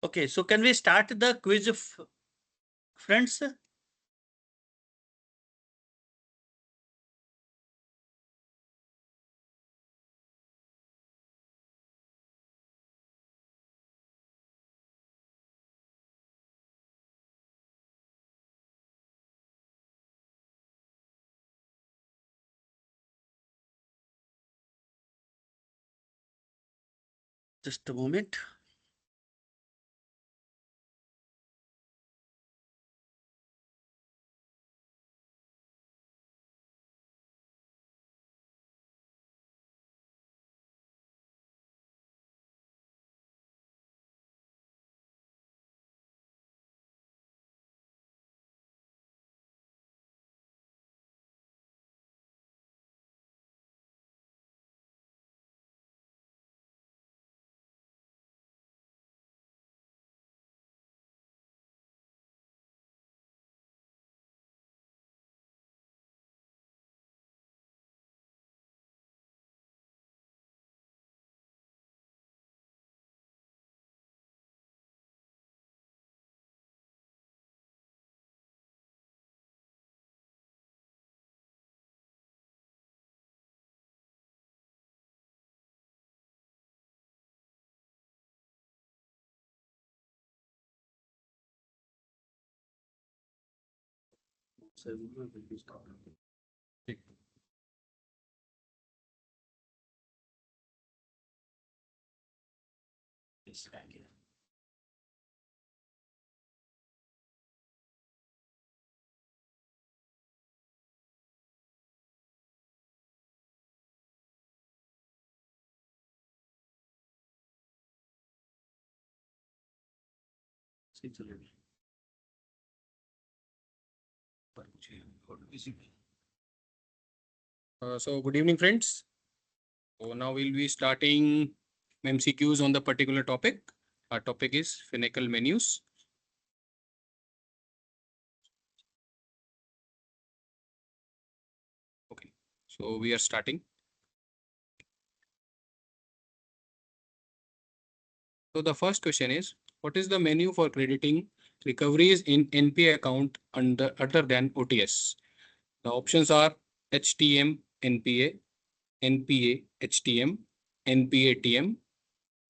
Okay, so can we start the quiz, friends? Just a moment. Yes, thank you. So good evening, friends. So now we'll be starting MCQs on the particular topic. Our topic is Finacle menus. Okay, so we are starting. So the first question is, what is the menu for crediting recoveries in NPA account under other than OTS? The options are HTM NPA, NPA HTM, NPA TM,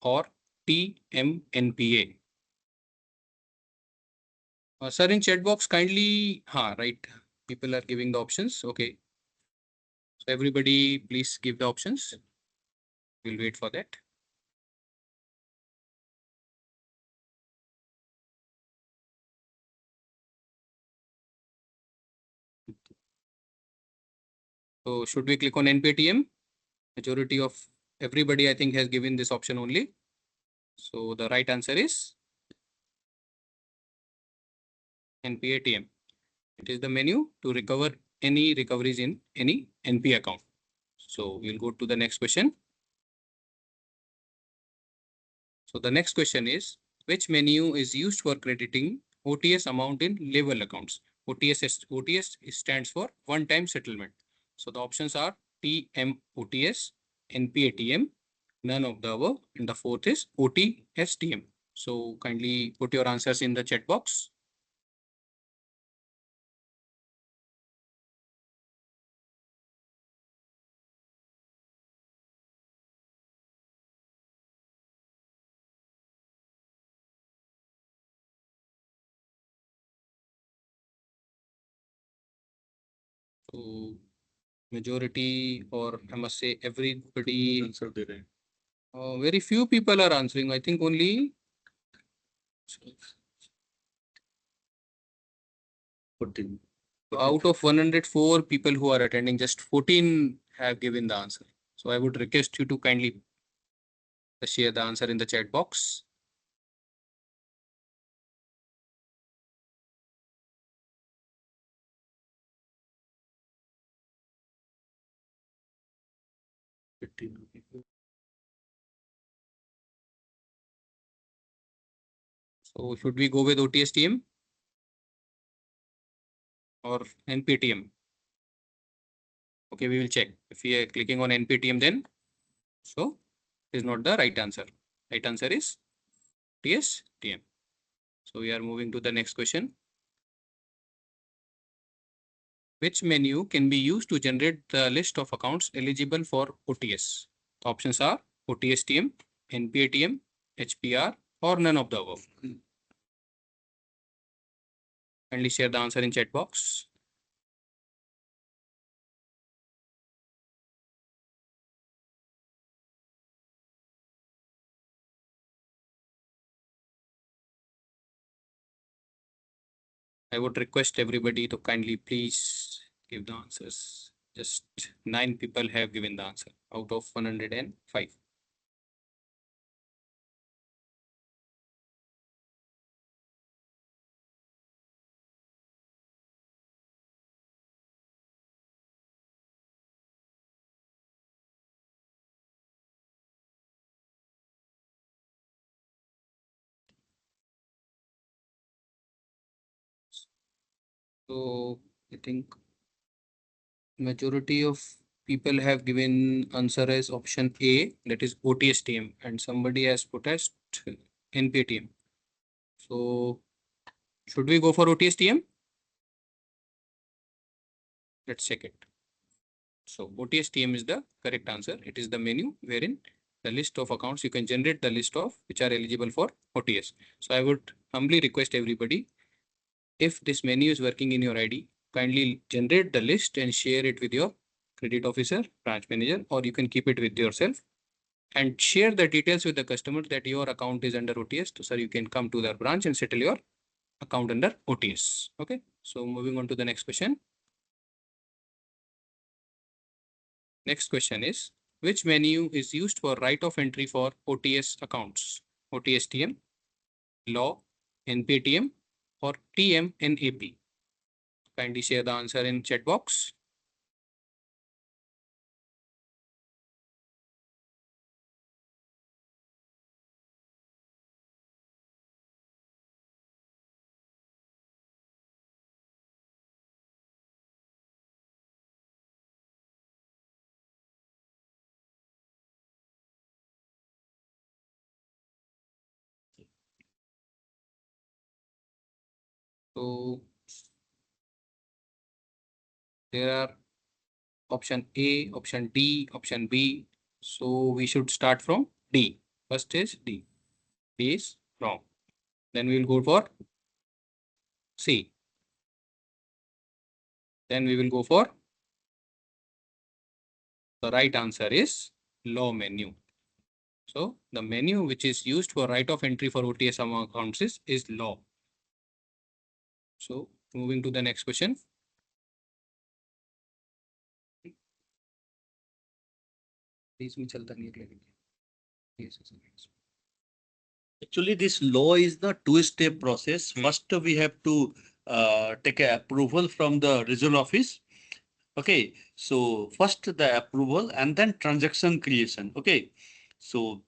or TM NPA. Sir, in chat box, kindly, right. People are giving the options. Okay. So everybody, please give the options. We'll wait for that. So should we click on NPTM? Majority of everybody, I think, has given this option only. So the right answer is NPATM. It is the menu to recover any recoveries in any NP account. So we'll go to the next question. So the next question is, which menu is used for crediting OTS amount in level accounts? OTS stands for one-time settlement. So the options are TMOTS, NPATM, none of the above, and the fourth is OTSTM. So kindly put your answers in the chat box. So majority, or I must say everybody, Answer the right. very few people are answering. I think only 14. out of 104 people who are attending, just 14 have given the answer. So I would request you to kindly share the answer in the chat box. So should we go with OTSTM or NPTM? Okay, we will check. If we are clicking on NPTM, then so it is not the right answer. Right answer is TSTM. So we are moving to the next question. Which menu can be used to generate the list of accounts eligible for OTS? The options are OTSTM, NPATM, HPR, or none of the above. Kindly share the answer in chat box. I would request everybody to kindly please give the answers. Just 9 people have given the answer out of 105. So I think majority of people have given answer as option A, that is OTSTM, and somebody has put as NPTM. So should we go for OTSTM? Let's check it. So OTSTM is the correct answer. It is the menu wherein the list of accounts you can generate the list of which are eligible for OTS. So I would humbly request everybody, if this menu is working in your ID, kindly generate the list and share it with your credit officer, branch manager, or you can keep it with yourself and share the details with the customer that your account is under OTS. So you can come to their branch and settle your account under OTS. Okay. So moving on to the next question. Next question is, which menu is used for right of entry for OTS accounts? OTSTM, law, NPTM, or TMNAP? Kindly share the answer in chat box. So there are option A, option D, option B. So we should start from D. First is D. D is wrong. Then we will go for C. Then we will go for the right answer is law menu. So the menu which is used for right of entry for OTS among accounts is law. So moving to the next question. Please me chalta nahi hai lekin. Yes, yes, yes. Actually, this law is the two-step process. Hmm. First, we have to take a approval from the regional office. Okay, so first the approval and then transaction creation. Okay, so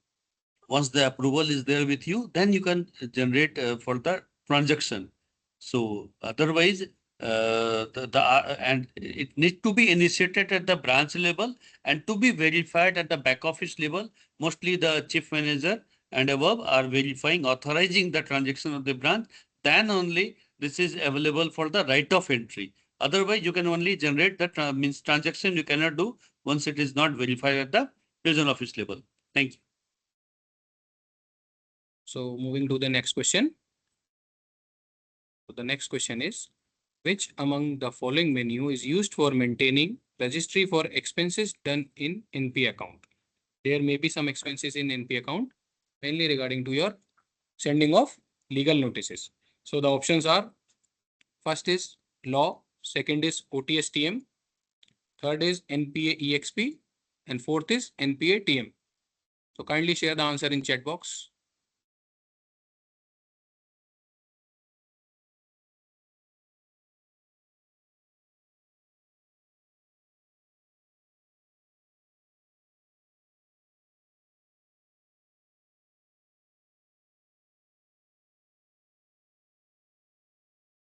once the approval is there with you, then you can generate for the transaction. So otherwise, and it needs to be initiated at the branch level and to be verified at the back office level. Mostly the chief manager and above are verifying, authorizing the transaction of the branch. Then only this is available for the right of entry. Otherwise, you can only generate the means transaction you cannot do once it is not verified at the regional office level. Thank you. So moving to the next question. So the next question is, which among the following menu is used for maintaining registry for expenses done in NP account? There may be some expenses in NP account, mainly regarding to your sending of legal notices. So the options are, first is law, second is OTSTM, third is NPA EXP, and fourth is NPA TM. So kindly share the answer in chat box.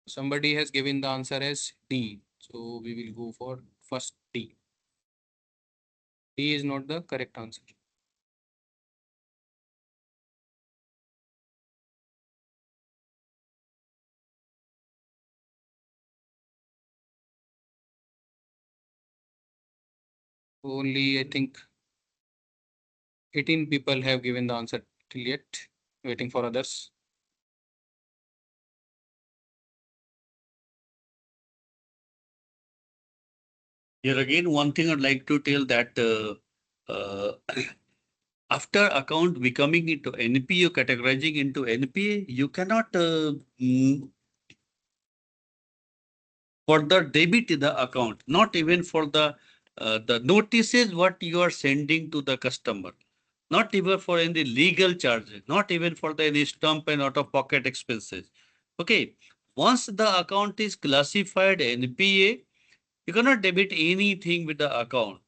Somebody has given the answer as D. So we will go for first D. D is not the correct answer. Only I think 18 people have given the answer till yet, waiting for others. Here again, one thing I'd like to tell that after account becoming into NPA, categorizing into NPA, you cannot further debit the account, not even for the notices what you are sending to the customer, not even for any legal charges, not even for the any stamp and out of pocket expenses. Okay, once the account is classified NPA, you cannot debit anything with the account.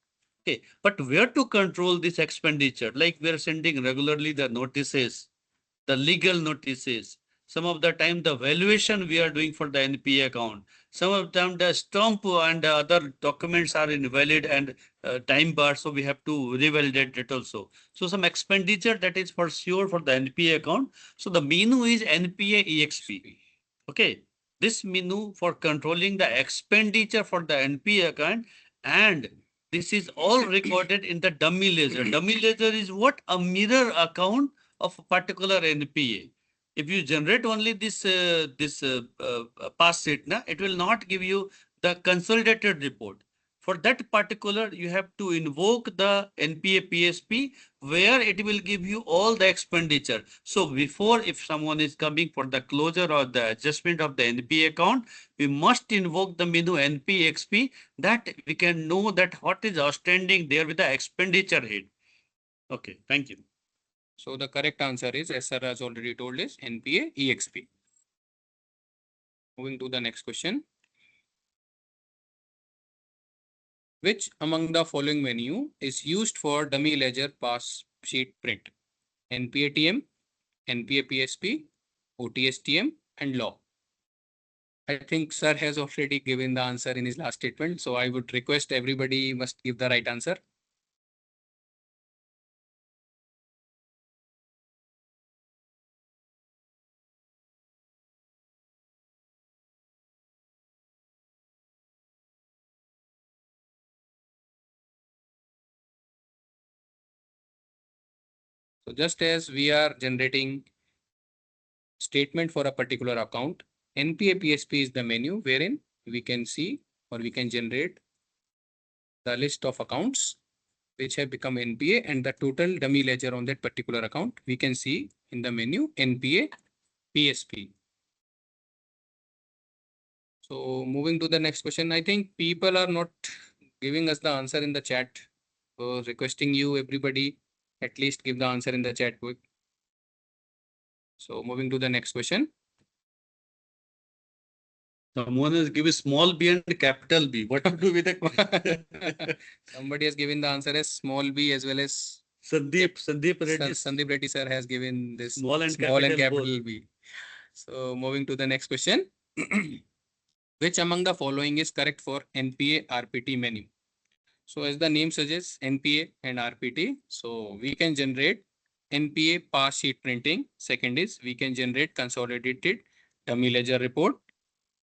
Okay, but where to control this expenditure? Like we are sending regularly the notices, the legal notices. Some of the time the valuation we are doing for the NPA account. Some of them the stamp and other documents are invalid and time bar, so we have to revalidate it also. So some expenditure that is for sure for the NPA account. So the menu is NPA EXP. Okay, this menu for controlling the expenditure for the NPA account, and this is all recorded in the dummy ledger. Dummy ledger is what? A mirror account of a particular NPA. If you generate only this pass sheet, it will not give you the consolidated report. For that particular, you have to invoke the NPA PSP where it will give you all the expenditure. So before, if someone is coming for the closure or the adjustment of the NPA account, we must invoke the menu NPXP that we can know that what is outstanding there with the expenditure head. Okay, thank you. So the correct answer is, as sir has already told, is NPA EXP. Moving to the next question. Which among the following menu is used for dummy ledger pass sheet print? NPA TM, NPA PSP, OTSTM, and law. I think sir has already given the answer in his last statement. So I would request everybody must give the right answer. So just as we are generating statement for a particular account, NPA PSP is the menu wherein we can see or we can generate the list of accounts which have become NPA and the total dummy ledger on that particular account. We can see in the menu NPA PSP. So moving to the next question, I think people are not giving us the answer in the chat. So requesting you, everybody, at least give the answer in the chat quick. So moving to the next question. Someone has given small b and capital B. What to do with the Somebody has given the answer as small b as well as Sandeep Reddy. Sandeep Reddy sir has given this Small and small and capital capital B. So moving to the next question. Which among the following is correct for NPA RPT menu? So as the name suggests, NPA and RPT. So we can generate NPA pass sheet printing. Second is we can generate consolidated dummy ledger report.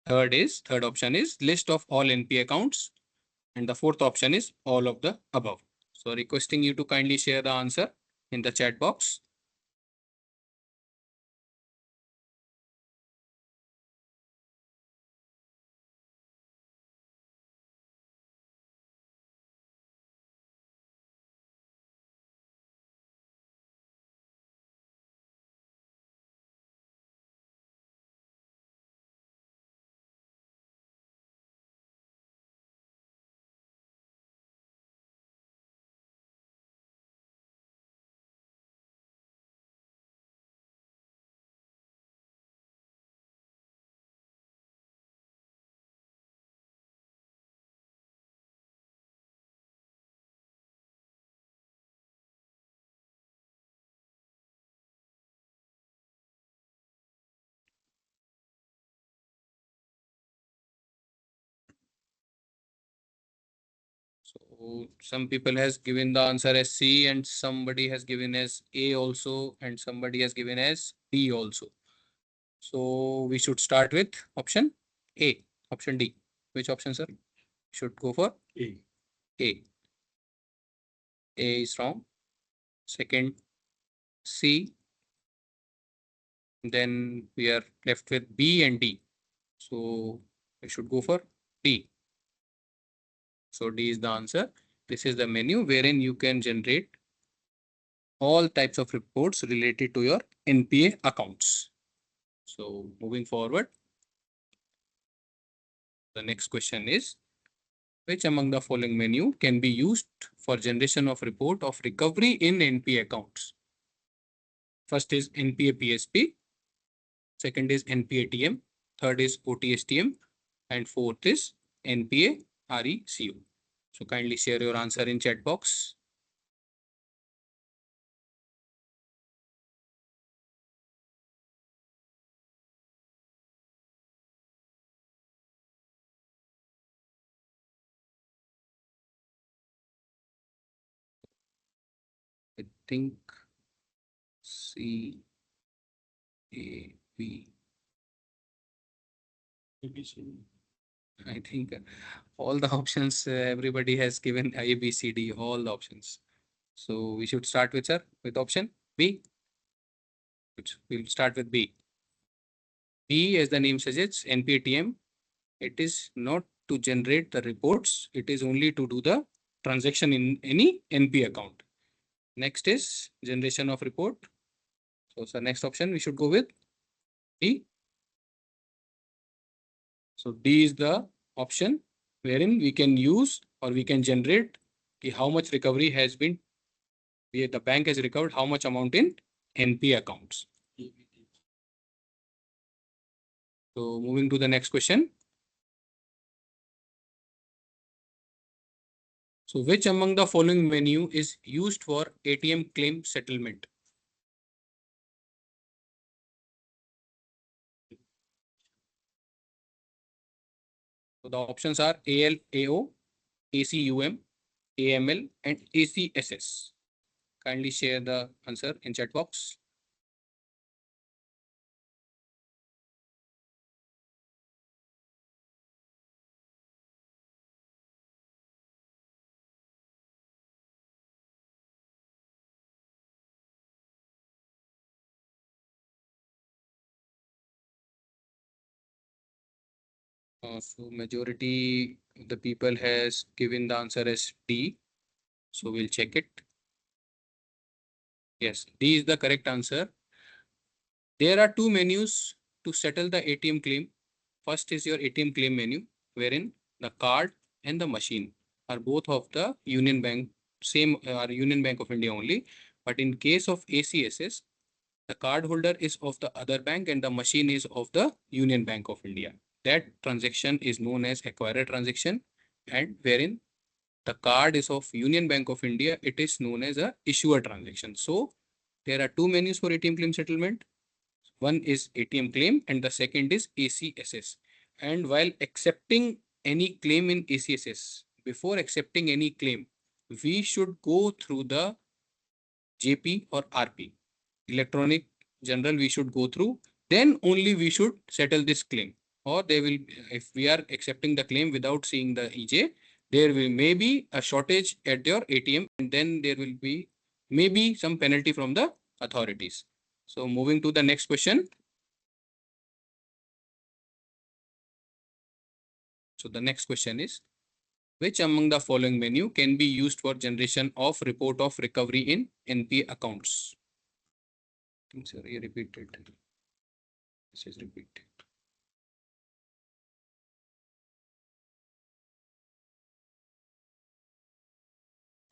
Third option is list of all NPA accounts. And the fourth option is all of the above. So requesting you to kindly share the answer in the chat box. So some people has given the answer as C and somebody has given as A also and somebody has given as D also. So we should start with option A, option D. Which option, sir? Should go for A. A. A is wrong. Second, C. Then we are left with B and D. So we should go for D. So D is the answer. This is the menu wherein you can generate all types of reports related to your NPA accounts. So moving forward, the next question is, which among the following menu can be used for generation of report of recovery in NPA accounts? First is NPA PSP, second is NPA TM, third is OTSTM, and fourth is NPA RECO. So kindly share your answer in chat box. I think C, A, B. I think all the options, everybody has given A, B, C, D, all the options. So we should start with, sir, with option B. We'll start with B. B, as the name suggests, NPATM. It is not to generate the reports. It is only to do the transaction in any NP account. Next is generation of report. So, sir, next option we should go with D. So D is the option wherein we can use or we can generate how much recovery has been, the bank has recovered how much amount in NP accounts. So moving to the next question. So which among the following menu is used for ATM claim settlement? So the options are AL, AO, ACUM, AML, and ACSS. Kindly share the answer in chat box. So majority of the people has given the answer as D. So we'll check it. Yes, D is the correct answer. There are two menus to settle the ATM claim. First is your ATM claim menu, wherein the card and the machine are both of the Union Bank, same are Union Bank of India only. But in case of ACSS, the card holder is of the other bank and the machine is of the Union Bank of India. That transaction is known as acquirer transaction, and wherein the card is of Union Bank of India, it is known as a issuer transaction. So there are two menus for ATM claim settlement. One is ATM claim and the second is ACSS. And while accepting any claim in ACSS, before accepting any claim, we should go through the JP or RP, electronic general we should go through, then only we should settle this claim. Or they will, if we are accepting the claim without seeing the EJ, there will maybe a shortage at your ATM and then there will be maybe some penalty from the authorities. So moving to the next question. So the next question is, which among the following menu can be used for generation of report of recovery in NPA accounts? I think sorry, repeated. This is repeated.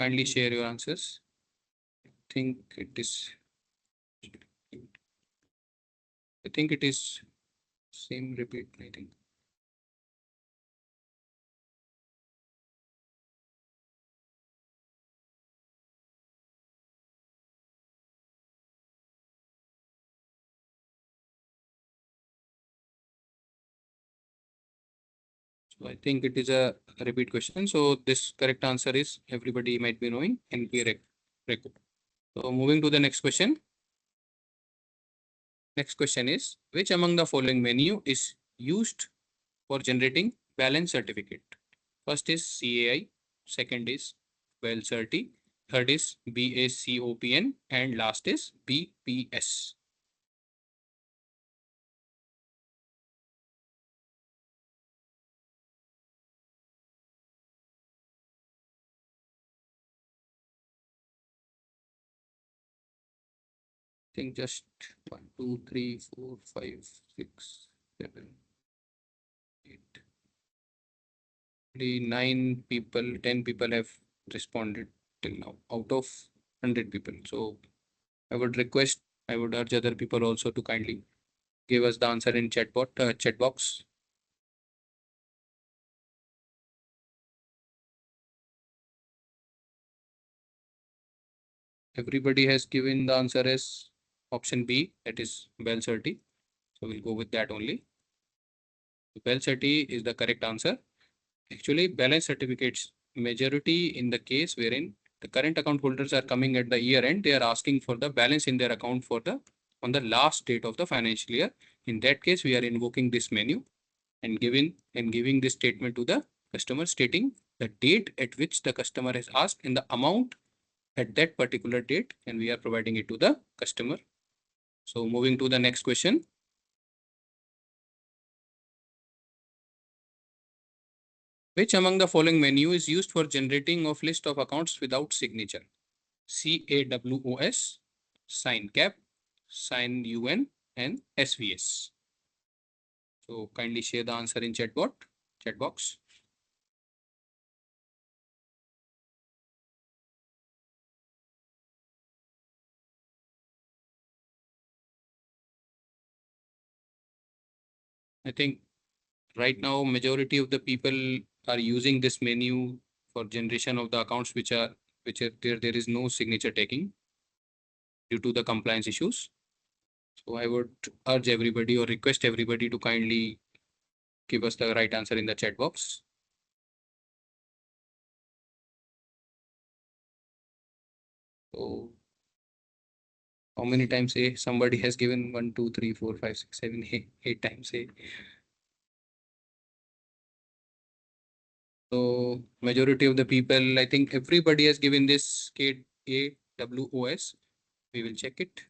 Kindly share your answers. I think it is. I think it is same repeat. I think. So I think it is a repeat question. So this correct answer is everybody might be knowing NPA record. So moving to the next question. Next question is, which among the following menu is used for generating balance certificate? First is CAI, second is WellCerti, third is BACOPN, and last is BPS. I think just 1, 2, 3, 4, 5, 6, 7, 8. Only 9 people, 10 people have responded till now out of 100 people. So I would request, I would urge other people also to kindly give us the answer in chat box. Everybody has given the answer as option B, that is WellCerti. So we'll go with that only. WellCerti is the correct answer. Actually, balance certificates, majority in the case wherein the current account holders are coming at the year end, they are asking for the balance in their account for the on the last date of the financial year. In that case, we are invoking this menu and giving this statement to the customer stating the date at which the customer has asked and the amount at that particular date, and we are providing it to the customer. So moving to the next question. Which among the following menu is used for generating of list of accounts without signature? CAWOS, sign cap, sign UN, and SVS. So kindly share the answer in chat box. I think right now majority of the people are using this menu for generation of the accounts which are there is no signature taking due to the compliance issues. So I would urge everybody or request everybody to kindly give us the right answer in the chat box. So how many times A? Somebody has given 1, 2, 3, 4, 5, 6, 7, 8 times A. So majority of the people, I think everybody has given this KAWOS. We will check it.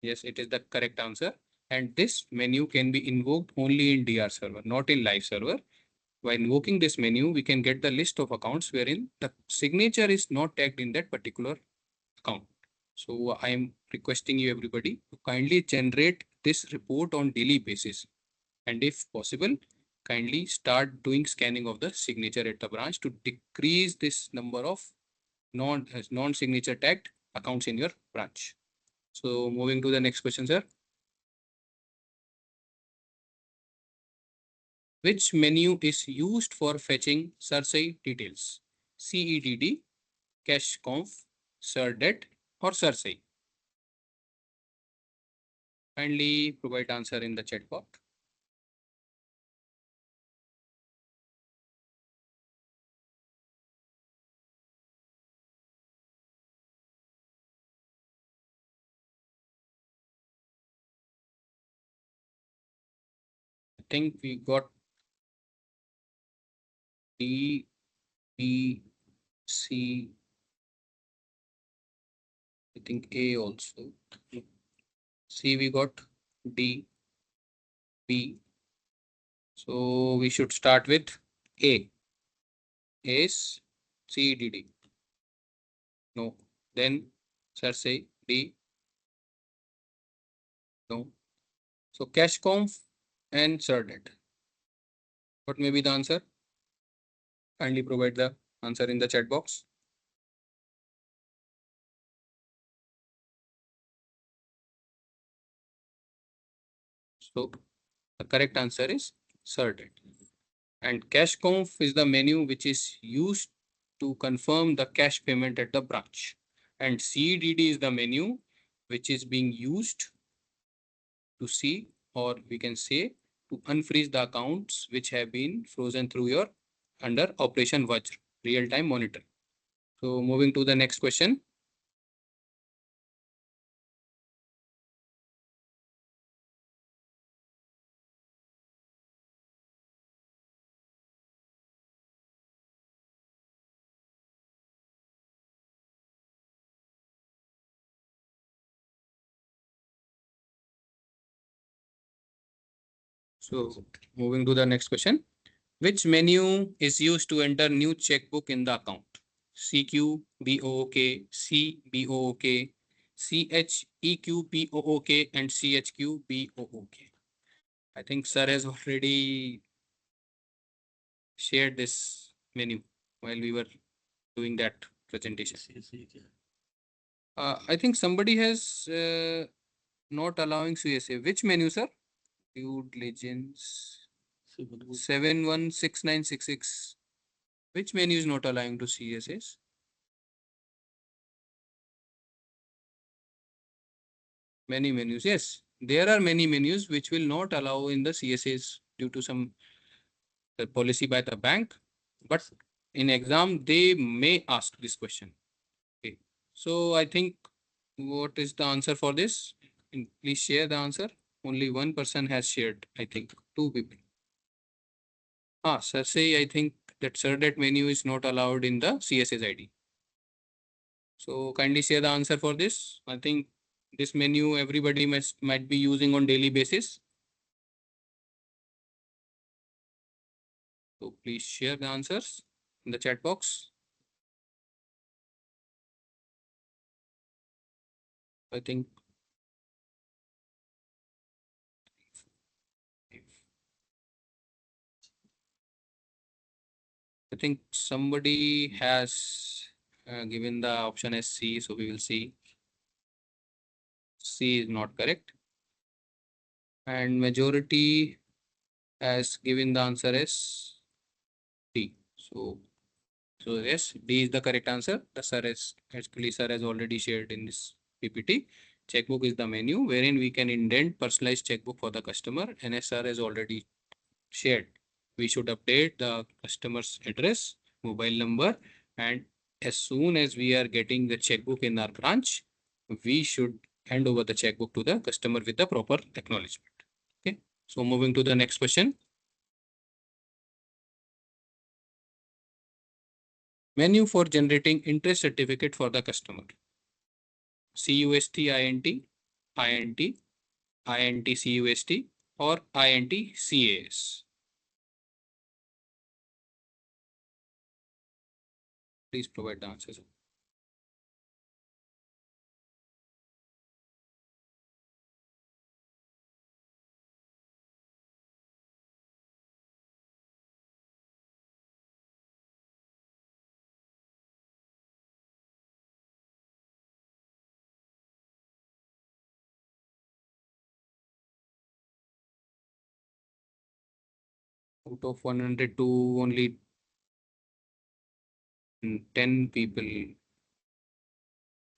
Yes, it is the correct answer. And this menu can be invoked only in DR server, not in live server. By invoking this menu, we can get the list of accounts wherein the signature is not tagged in that particular account. So I am requesting you everybody to kindly generate this report on daily basis. And if possible, kindly start doing scanning of the signature at the branch to decrease this number of non-signature tagged accounts in your branch. So moving to the next question, sir. Which menu is used for fetching SARSAI details? CEDD, Cash Conf, SIRDET, or SARSAI? Kindly provide answer in the chat box. I think we got D, B, C. I think A also. C we got D, B. So we should start with A. A is CEDD. No. Then SARSAI D. No. So Cash Conf and SIRDET. What may be the answer? Kindly provide the answer in the chat box. So the correct answer is SIRDET. And Cash Conf is the menu which is used to confirm the cash payment at the branch. And CEDD is the menu which is being used to see, or we can say to unfreeze the accounts which have been frozen through your under Operation Vajra, real-time monitoring. So moving to the next question. So moving to the next question. Which menu is used to enter new checkbook in the account? CQ, BOOK, CBOOK, CHEQ, BOOK, and CHQ, BOOK. I think sir has already shared this menu while we were doing that presentation. I think somebody has not allowing CSA. Which menu, sir? Due diligence 716966. Which menu is not allowing to CSAs? Many menus. Yes, there are many menus which will not allow in the CSAs due to some policy by the bank. But in exam, they may ask this question. Okay. So I think what is the answer for this? Please share the answer. Only one person has shared, I think, two people. Sir, say I think that SIRDET menu is not allowed in the CSS ID. So kindly share the answer for this. I think this menu everybody might be using on daily basis. So please share the answers in the chat box. I think somebody has given the option as C, so we will see. C is not correct. And majority has given the answer as D. So yes, D is the correct answer. The sir has already shared in this PPT. Checkbook is the menu wherein we can indent personalized checkbook for the customer. NSR has already shared. We should update the customer's address, mobile number, and as soon as we are getting the checkbook in our branch, we should hand over the checkbook to the customer with the proper acknowledgement. Okay. So moving to the next question. Menu for generating interest certificate for the customer. CUST INT, INT, INTCUST or INTCAS? Please provide the answers. Out of 102, only 10 people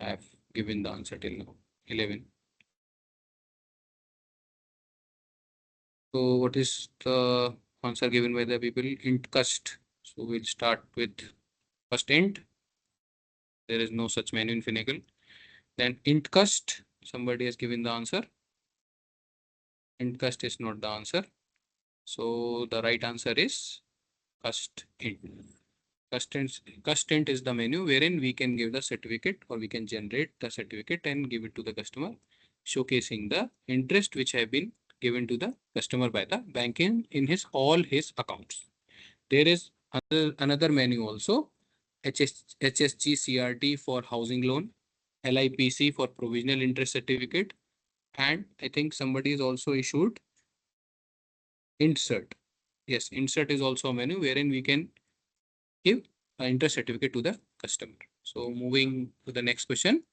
have given the answer till now. 11. So what is the answer given by the people? Int cust. So we'll start with first int. There is no such menu in Finacle. Then int cust. Somebody has given the answer. Int cust is not the answer. So the right answer is cust int. Cust int is the menu wherein we can give the certificate or we can generate the certificate and give it to the customer, showcasing the interest which have been given to the customer by the bank in his all his accounts. There is another menu also, HSG CRT for housing loan, LIPC for provisional interest certificate, and I think somebody is also issued insert. Yes, insert is also a menu wherein we can give an interest certificate to the customer. So moving to the next question.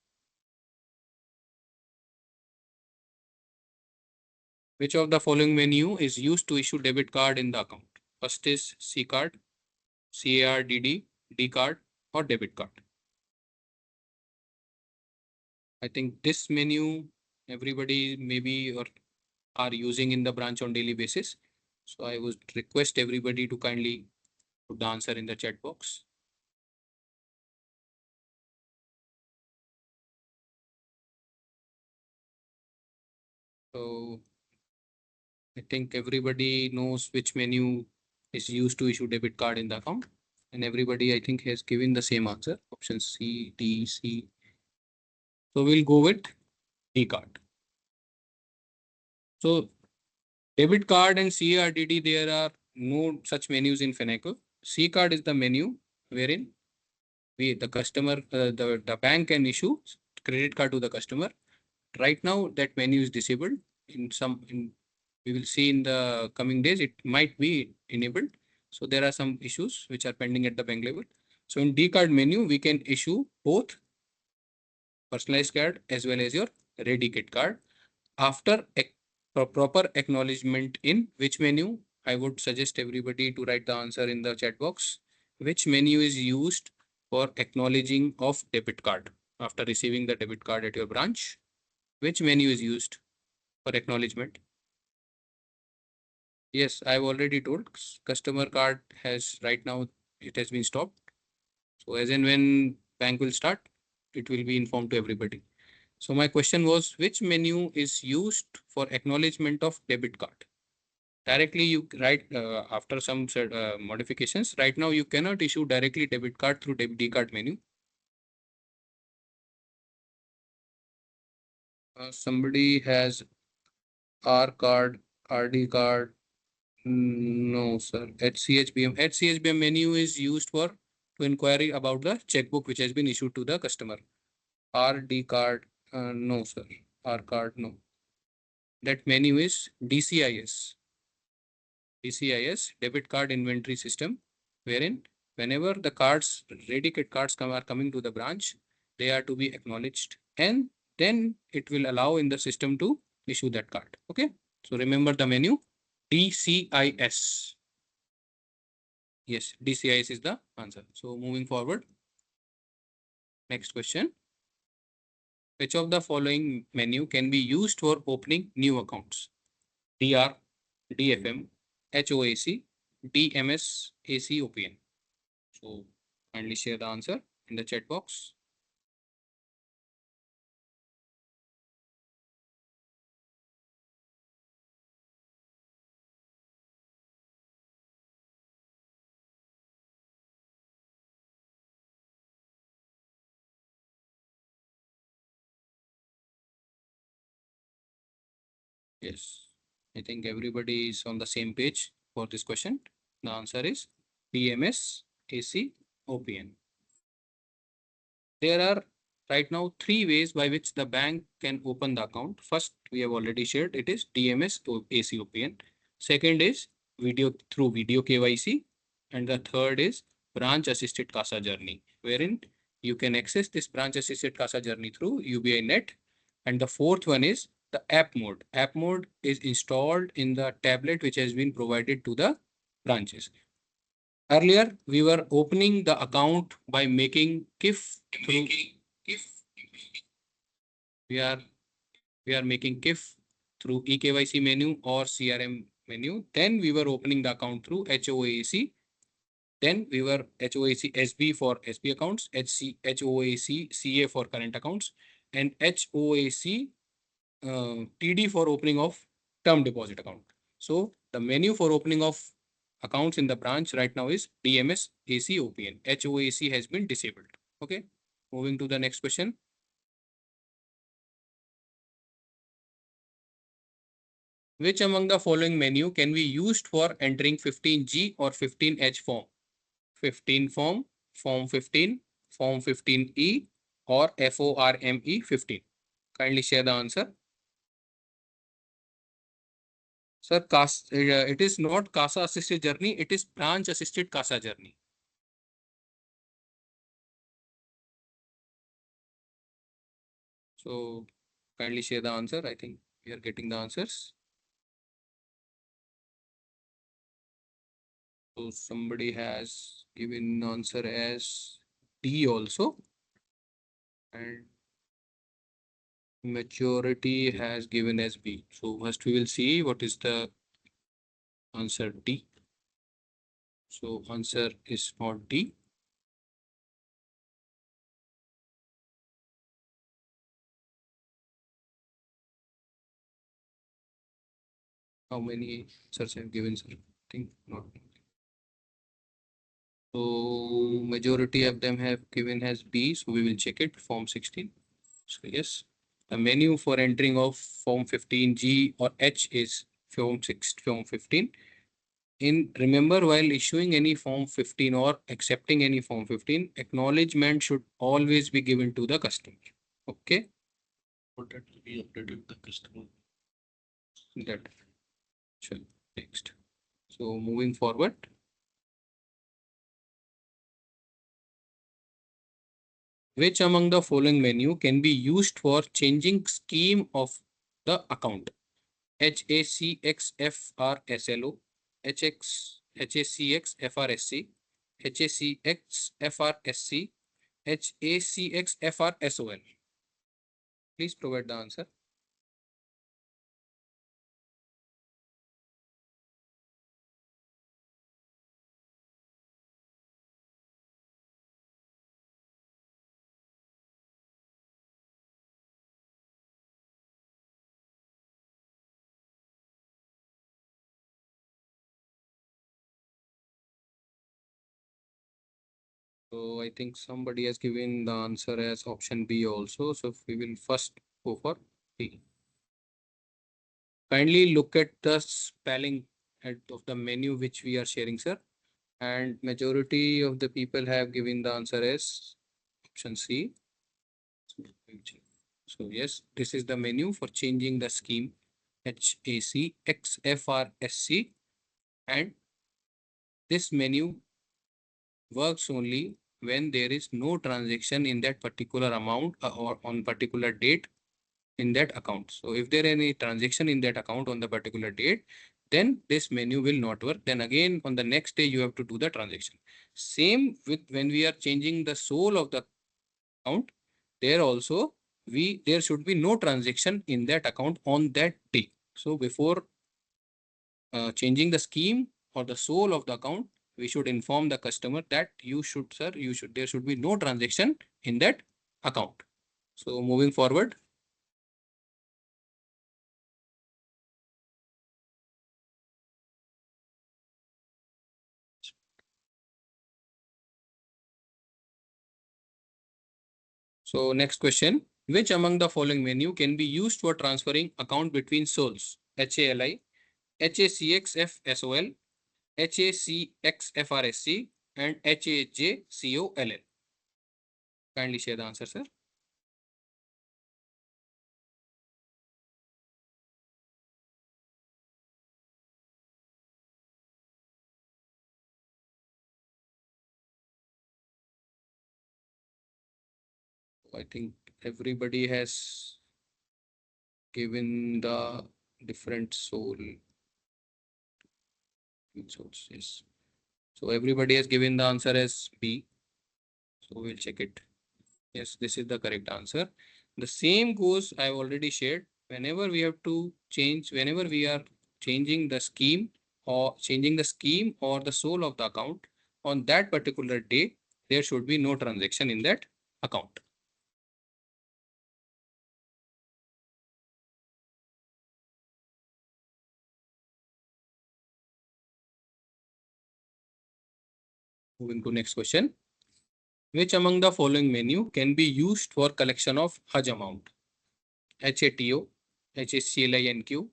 Which of the following menu is used to issue debit card in the account? First is C card, CARDD, D card, or debit card. I think this menu everybody maybe or are using in the branch on daily basis. So I would request everybody to kindly put the answer in the chat box. So I think everybody knows which menu is used to issue debit card in the account. And everybody, I think, has given the same answer. Option C, D, C. So we'll go with D card. So debit card and CRDD, there are no such menus in Finacle. C card is the menu wherein the customer, the bank can issue credit card to the customer. Right now, that menu is disabled. We will see in the coming days, it might be enabled. So there are some issues which are pending at the bank level. So in D card menu, we can issue both personalized card as well as your ready kit card. After proper acknowledgement in which menu, I would suggest everybody to write the answer in the chat box. Which menu is used for acknowledging of debit card after receiving the debit card at your branch? Which menu is used for acknowledgement? Yes, I've already told customer card has right now it has been stopped. So as and when bank will start, it will be informed to everybody. So my question was, which menu is used for acknowledgement of debit card? Directly you write after some modifications. Right now you cannot issue directly debit card through D card menu. Somebody has R card, RD card. No, sir. HCHBM. HCHBM menu is used for to inquiry about the checkbook which has been issued to the customer. RD card. No, sir. R card. No. That menu is DCIS. DCIS, debit card inventory system, wherein whenever the cards, ready kit cards are coming to the branch, they are to be acknowledged and then it will allow in the system to issue that card. Okay. So remember the menu DCIS. Yes, DCIS is the answer. So moving forward, next question. Which of the following menu can be used for opening new accounts? DR, DFM, HOAC, DMS, AC, OPN. So kindly share the answer in the chat box. Yes, I think everybody is on the same page for this question. The answer is DMS, AC, OPN. There are right now three ways by which the bank can open the account. First, we have already shared, it is DMS or AC OPN. Second is through video KYC. And the third is branch assisted CASA journey, wherein you can access this branch assisted CASA journey through UBI Net. And the fourth one is the app mode. App mode is installed in the tablet which has been provided to the branches. Earlier, we were opening the account by making KIF through we are we are making KIF through eKYC menu or CRM menu. Then we were opening the account through HOAC. Then we were HOAC SB for SB accounts, HOAC CA for current accounts, and HOAC TD for opening of term deposit account. So the menu for opening of accounts in the branch right now is DMS AC OPN. HOAC has been disabled. Okay. Moving to the next question. Which among the following menu can be used for entering 15G or 15H form? 15 form, form 15, form 15E, or FORME 15? Kindly share the answer. Sir, it is not CASA assisted journey, it is branch assisted CASA journey. So kindly share the answer. I think we are getting the answers. So somebody has given answer as D also. And majority has given as B. So first we will see what is the answer D. So answer is not D. How many answers have given, sir? I think not. So majority of them have given as B. So we will check it, form 16. So yes, the menu for entering of form 15G or H is form 15. Remember, while issuing any form 15 or accepting any form 15, acknowledgement should always be given to the customer. Okay. For that will be updated the customer. That sure. Next. So moving forward. Which among the following menu can be used for changing scheme of the account? HACXFRSLO, HACXFRSC, HACXFRSC, HACXFRSOL. Please provide the answer. So I think somebody has given the answer as option B also. So we will first go for B. Kindly look at the spelling of the menu which we are sharing, sir. And majority of the people have given the answer as option C. So yes, this is the menu for changing the scheme HACXFRSC, and this menu works only when there is no transaction in that particular amount or on particular date in that account. So if there any transaction in that account on the particular date, then this menu will not work. Then again on the next day you have to do the transaction. Same with when we are changing the soul of the account, there also there should be no transaction in that account on that day. So before changing the scheme or the soul of the account, we should inform the customer that there should be no transaction in that account. So moving forward. So next question, which among the following menu can be used for transferring account between souls? HALI, HACXFSOL, HACXFRSC, and HAJCOLL. Kindly share the answer, sir. I think everybody has given the different soul. Yes. So everybody has given the answer as B. So we'll check it. Yes, this is the correct answer. The same goes, I've already shared. Whenever we have to change, whenever we are changing the scheme or the soul of the account on that particular day, there should be no transaction in that account. Moving to next question. Which among the following menu can be used for collection of Hajj amount? HATO, HACLINQ,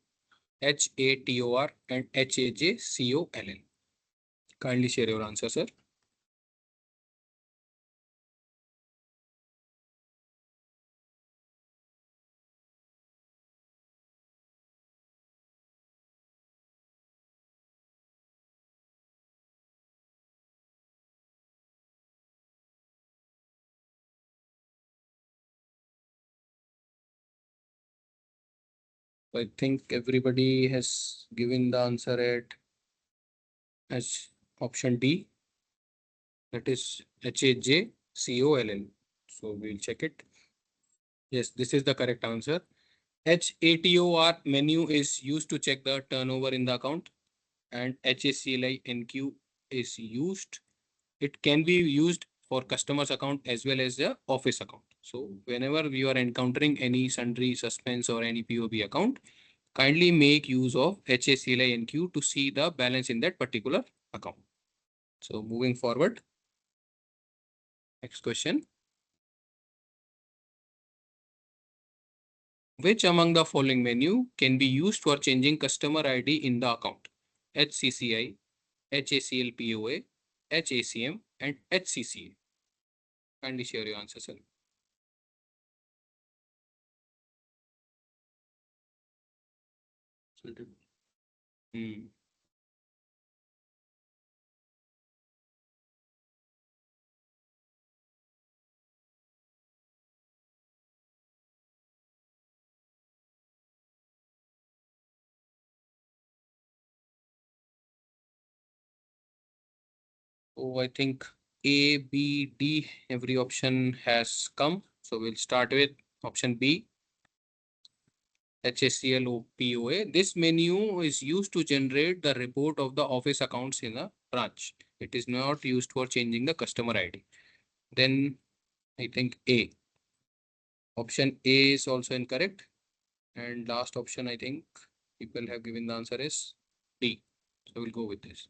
HATOR, and HAJCOLL. Kindly share your answer, sir. I think everybody has given the answer as option D. That is HAJCOLL. So we'll check it. Yes, this is the correct answer. HATOR menu is used to check the turnover in the account, and HACLINQ is used. It can be used for customer's account as well as the office account. So whenever you are encountering any sundry, suspense, or any POB account, kindly make use of HACLINQ to see the balance in that particular account. So moving forward, next question. Which among the following menu can be used for changing customer ID in the account? HCCI, HACLPOA, HACM, and HCCA. Kindly share your answer, sir. Hmm. So I think A, B, D, every option has come. So we'll start with option B, HACLPOA. This menu is used to generate the report of the office accounts in a branch. It is not used for changing the customer ID. Then I think A. Option A is also incorrect. And last option, I think people have given the answer is D. So we'll go with this.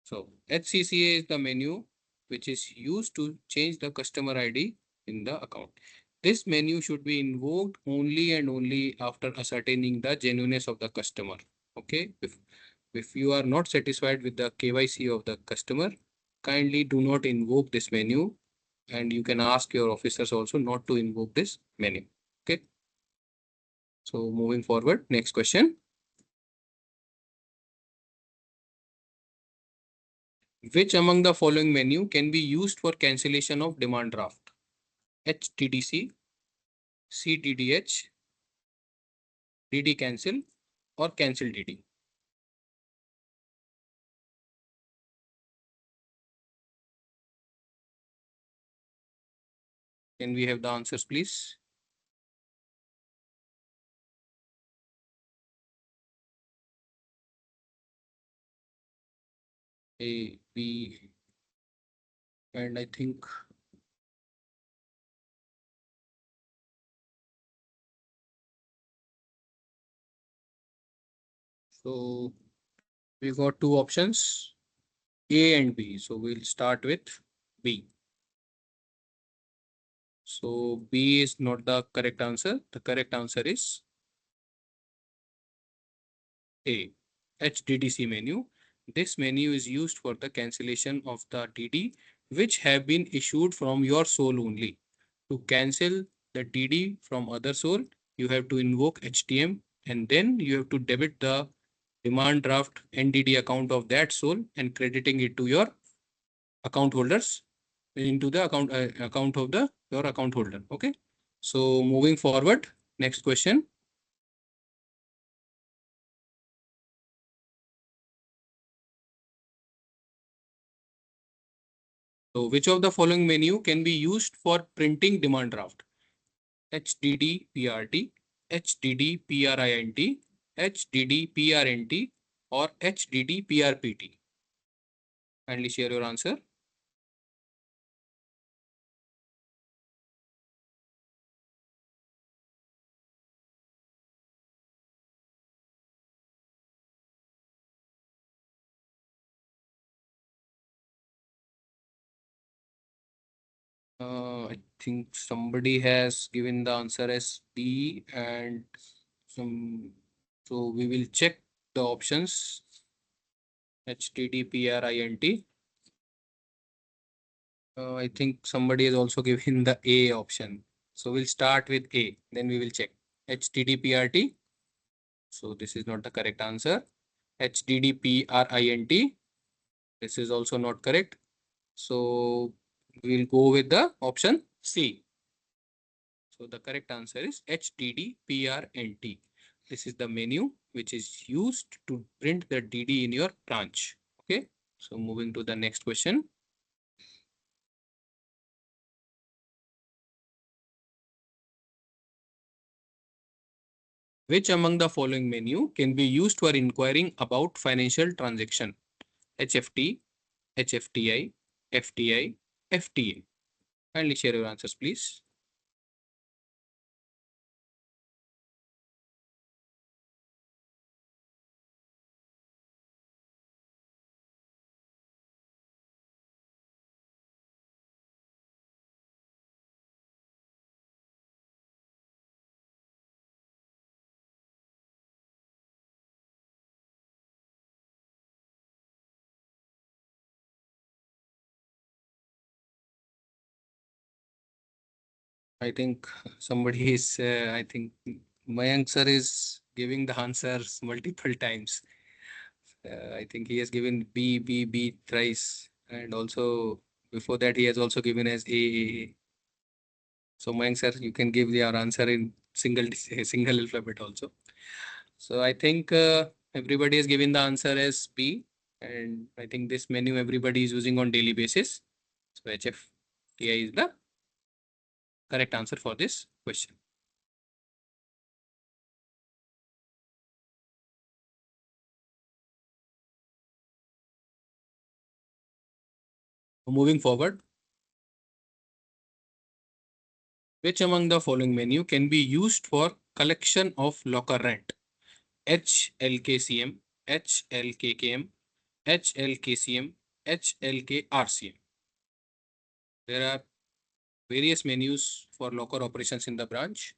So HCCA is the menu which is used to change the customer ID in the account. This menu should be invoked only and only after ascertaining the genuineness of the customer. Okay. If you are not satisfied with the KYC of the customer, kindly do not invoke this menu, and you can ask your officers also not to invoke this menu. Okay. So moving forward, next question. Which among the following menu can be used for cancellation of demand draft? HTDC, CTDH, DD cancel, or cancel DD? Can we have the answers, please? A, B, and I think so. We got two options, A and B. So we'll start with B. So B is not the correct answer. The correct answer is A. HDDC menu. This menu is used for the cancellation of the DD which have been issued from your sole only. To cancel the DD from other sole, you have to invoke HTM and then you have to debit the demand draft NDD account of that sole and crediting it to your account holders into the account of the your account holder. Okay. So moving forward, next question. So which of the following menu can be used for printing demand draft? HDD PRT, HDD PRINT, HDD PRNT, or HDD PRPT? Kindly share your answer. I think somebody has given the answer as D and some. So we will check the options. HDD PRINT. I think somebody has also given the A option. So we'll start with A, then we will check. HDD PRT. So this is not the correct answer. HDD PRINT. This is also not correct. So we'll go with the option C. So the correct answer is HDD PRNT. This is the menu which is used to print the DD in your branch. Okay. So moving to the next question. Which among the following menu can be used for inquiring about financial transaction? HFT, HFTI, FTI, FTA. Kindly share your answers, please. I think somebody is, I think Mayank sir is giving the answers multiple times. I think he has given B thrice, and also before that he has also given as A. So Mayank sir, you can give your answer in single alphabet also. So I think everybody has given the answer as B, and I think this menu everybody is using on daily basis. So HFTI is the correct answer for this question. Moving forward, which among the following menu can be used for collection of locker rent? HLKCM, HLKKM, HLKCM, HLKRCM. There are various menus for locker operations in the branch.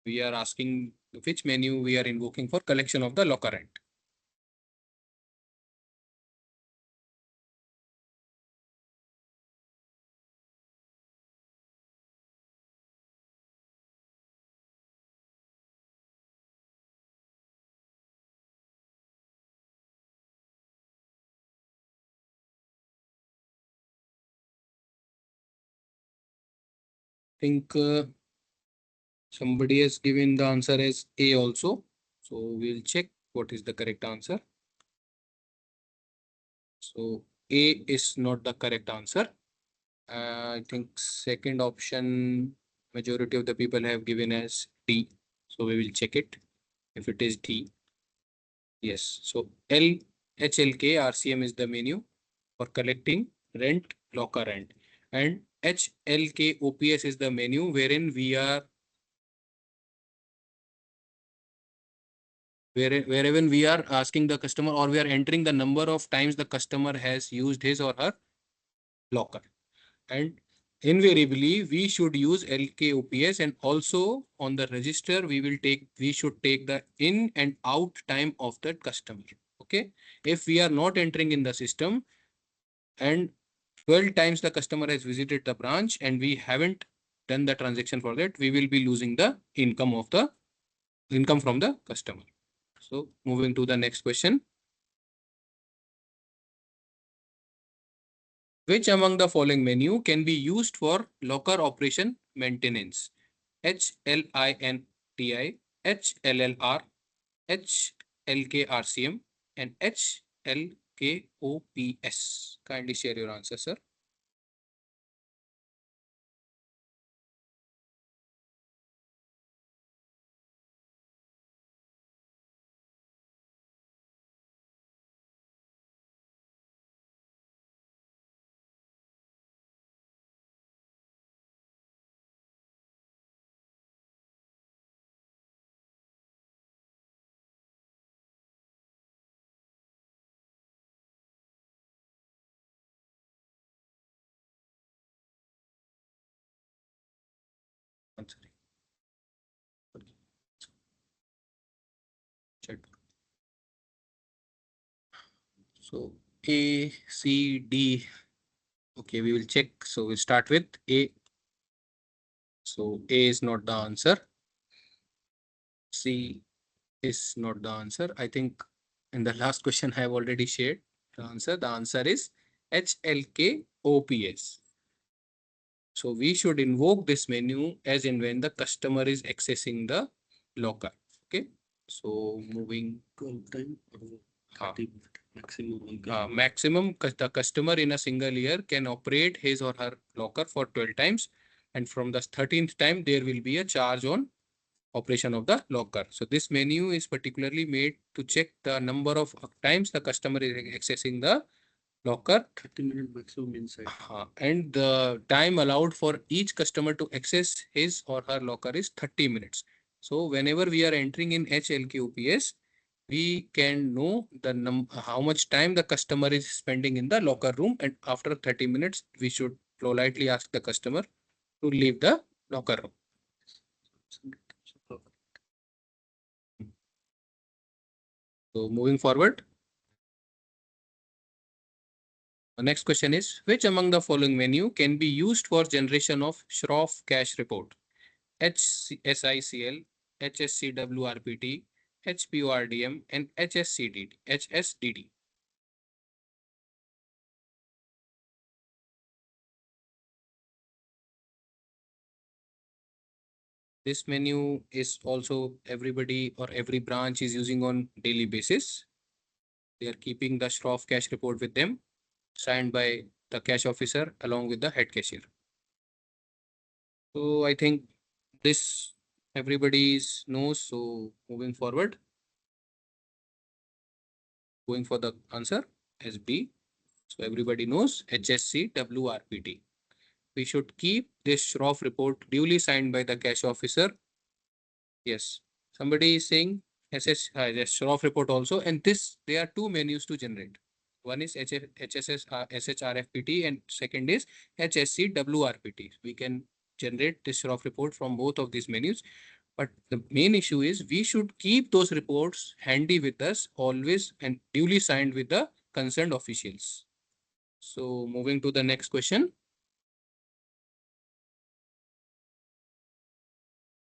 We are asking which menu we are invoking for collection of the locker rent. I think somebody has given the answer as A also. So we'll check what is the correct answer. So A is not the correct answer. I think second option, majority of the people have given as D. So we will check it if it is D. Yes. So HLK RCM is the menu for collecting rent, locker rent. And HLK OPS is the menu wherein we are wherever we are asking the customer or we are entering the number of times the customer has used his or her locker. And invariably we should use LKOPS, and also on the register we should take the in and out time of that customer. Okay. If we are not entering in the system and 12 times the customer has visited the branch and we haven't done the transaction for that, we will be losing the income from the customer. So moving to the next question. Which among the following menu can be used for locker operation maintenance? HLINTI, HLLR, HLKRCM, and HLKOPS. Kindly share your answer, sir. Answer. Chat. So A, C, D. Okay, we will check. So we'll start with A. So A is not the answer. C is not the answer. I think in the last question I have already shared the answer. The answer is HLKOPS. So we should invoke this menu as in when the customer is accessing the locker. Okay. So moving 12 time or uh, 30 maximum. the customer in a single year can operate his or her locker for 12 times. And from the 13th time, there will be a charge on operation of the locker. So this menu is particularly made to check the number of times the customer is accessing the locker 30-minute maximum inside. and the time allowed for each customer to access his or her locker is 30 minutes. So whenever we are entering in HLKOPS, we can know the how much time the customer is spending in the locker room, and after 30 minutes, we should politely ask the customer to leave the locker room. So moving forward. The next question is, which among the following menu can be used for generation of Shroff cash report? HSICL, HSCWRPT, HPORDM, and HSDD. This menu is also everybody or every branch is using on daily basis. They are keeping the Shroff cash report with them, signed by the cash officer along with the head cashier. So I think this everybody knows. So moving forward, going for the answer as B. So everybody knows HSCWRPT. We should keep this Shroff report duly signed by the cash officer. Yes, somebody is saying yes, Shroff report also, and this there are two menus to generate. One is SHRFPT and second is HSCWRPT. We can generate this Shroff report from both of these menus. But the main issue is we should keep those reports handy with us always and duly signed with the concerned officials. So moving to the next question.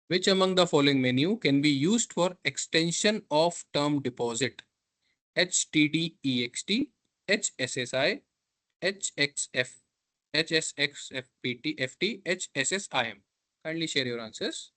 Which among the following menu can be used for extension of term deposit? HTDEXT, HSSI, HXF, HSXFPT, FT, HSSIM. Kindly share your answers.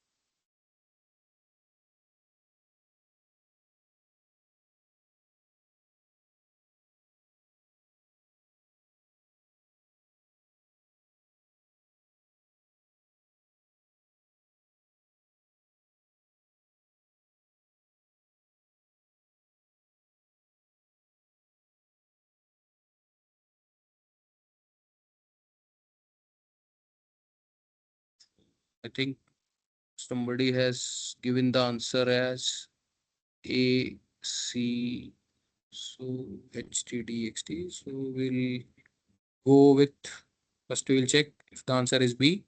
I think somebody has given the answer as A, C, so HTDXT. So we'll go with, first we will check If the answer is B,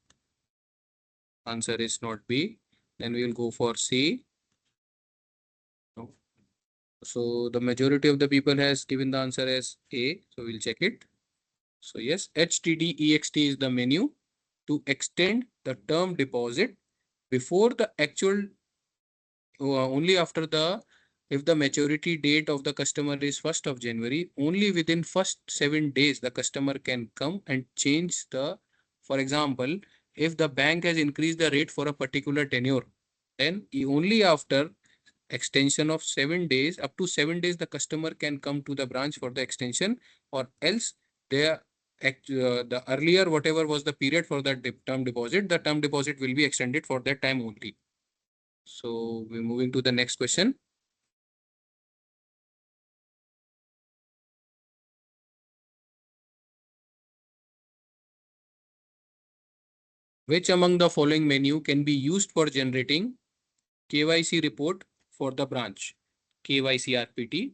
answer is not B, then we will go for C. No. So the majority of the people has given the answer as A. So we'll check it. So yes, HTDEXT is the menu to extend the term deposit before the actual, only after the, if the maturity date of the customer is 1st of January, only within first 7 days the customer can come and change the, for example, if the bank has increased the rate for a particular tenure, then only after extension of 7 days, up to 7 days, the customer can come to the branch for the extension, or else they the earlier whatever was the period for that term deposit, the term deposit will be extended for that time only. So we're moving to the next question. Which among the following menu can be used for generating KYC report for the branch? KYC RPT,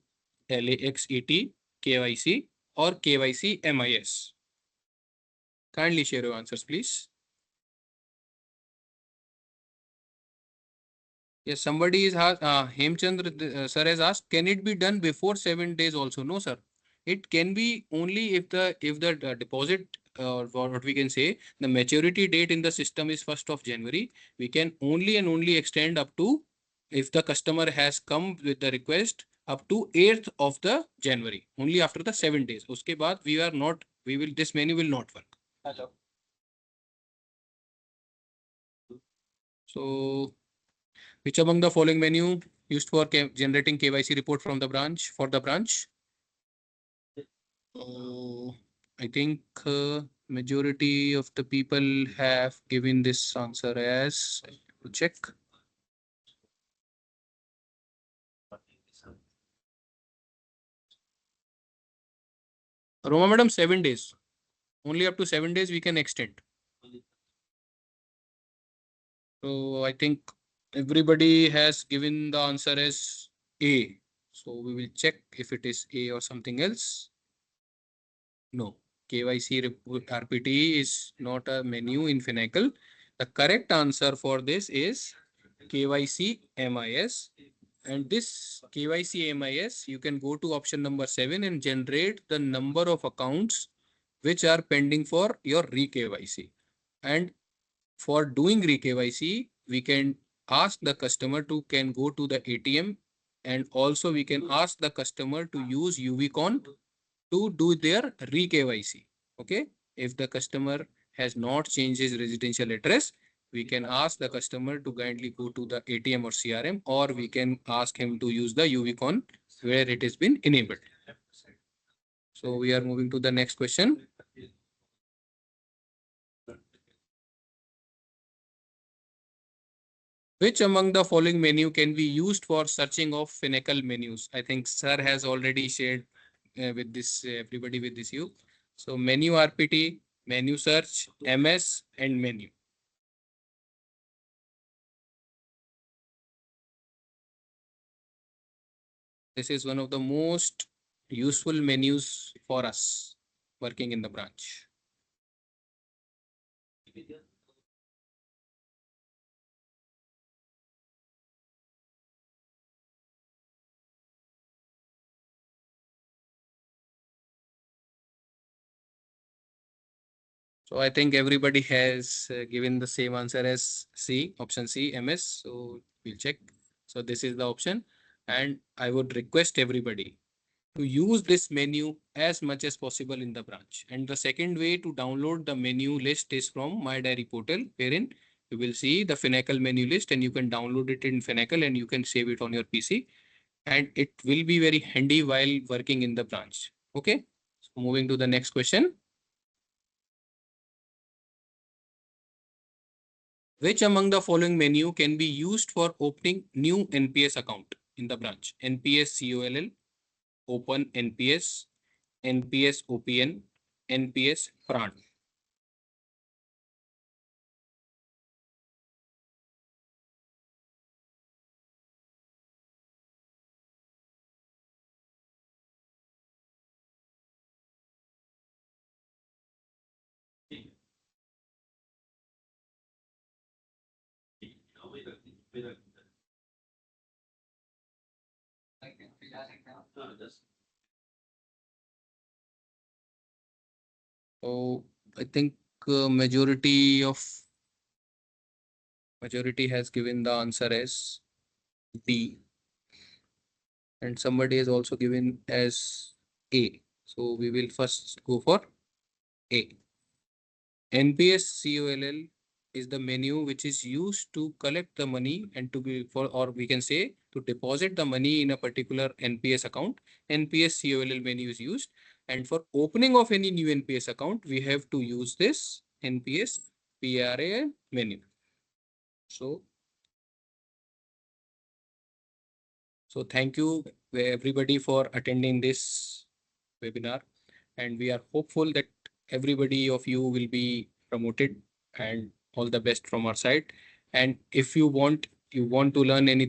LAXET, KYC, or KYC MIS? Kindly share your answers, please. Yes, somebody is Hemchandra sir has asked, can it be done before 7 days also? No, sir. It can be only if the deposit, or what we can say, the maturity date in the system is 1st of January. We can only and only extend up to, if the customer has come with the request, up to 8th of the January. Only after the 7 days. Uske baad this menu will not work. Hello. So which among the following menu used for generating KYC report from the branch, for the branch? I think majority of the people have given this answer as, to check. Roma madam, 7 days. Only up to 7 days we can extend. So I think everybody has given the answer as A. So we will check if it is A or something else. No, KYC RPT is not a menu in Finacle. The correct answer for this is KYC MIS. And this KYC MIS, you can go to option number 7 and generate the number of accounts which are pending for your re-KYC. And for doing re-KYC, we can ask the customer to can go to the ATM, and also we can ask the customer to use UVCon to do their re-KYC. Okay. If the customer has not changed his residential address, we can ask the customer to kindly go to the ATM or CRM, or we can ask him to use the UVCon where it has been enabled. So we are moving to the next question. Which among the following menu can be used for searching of Finacle menus? I think sir has already shared with this everybody with this you. So menu RPT, menu search, MS, and menu. This is one of the most useful menus for us working in the branch. So I think everybody has given the same answer as C, option C, MS. So we'll check. So this is the option. And I would request everybody to use this menu as much as possible in the branch. And the second way to download the menu list is from My Diary portal, wherein you will see the Finacle menu list and you can download it in Finacle and you can save it on your PC. And it will be very handy while working in the branch. Okay. So moving to the next question. Which among the following menu can be used for opening new NPS account in the branch? NPS COLL, Open NPS, NPS OPN, NPS FRAN. So I think majority has given the answer as D, and somebody has also given as A. So we will first go for A. NPS COLL is the menu which is used to collect the money and to be for, or we can say to deposit the money in a particular NPS account. NPS COLL menu is used, and for opening of any new NPS account, we have to use this NPS PRA menu. So thank you everybody for attending this webinar, and we are hopeful that everybody of you will be promoted, and all the best from our side. And if you want to learn anything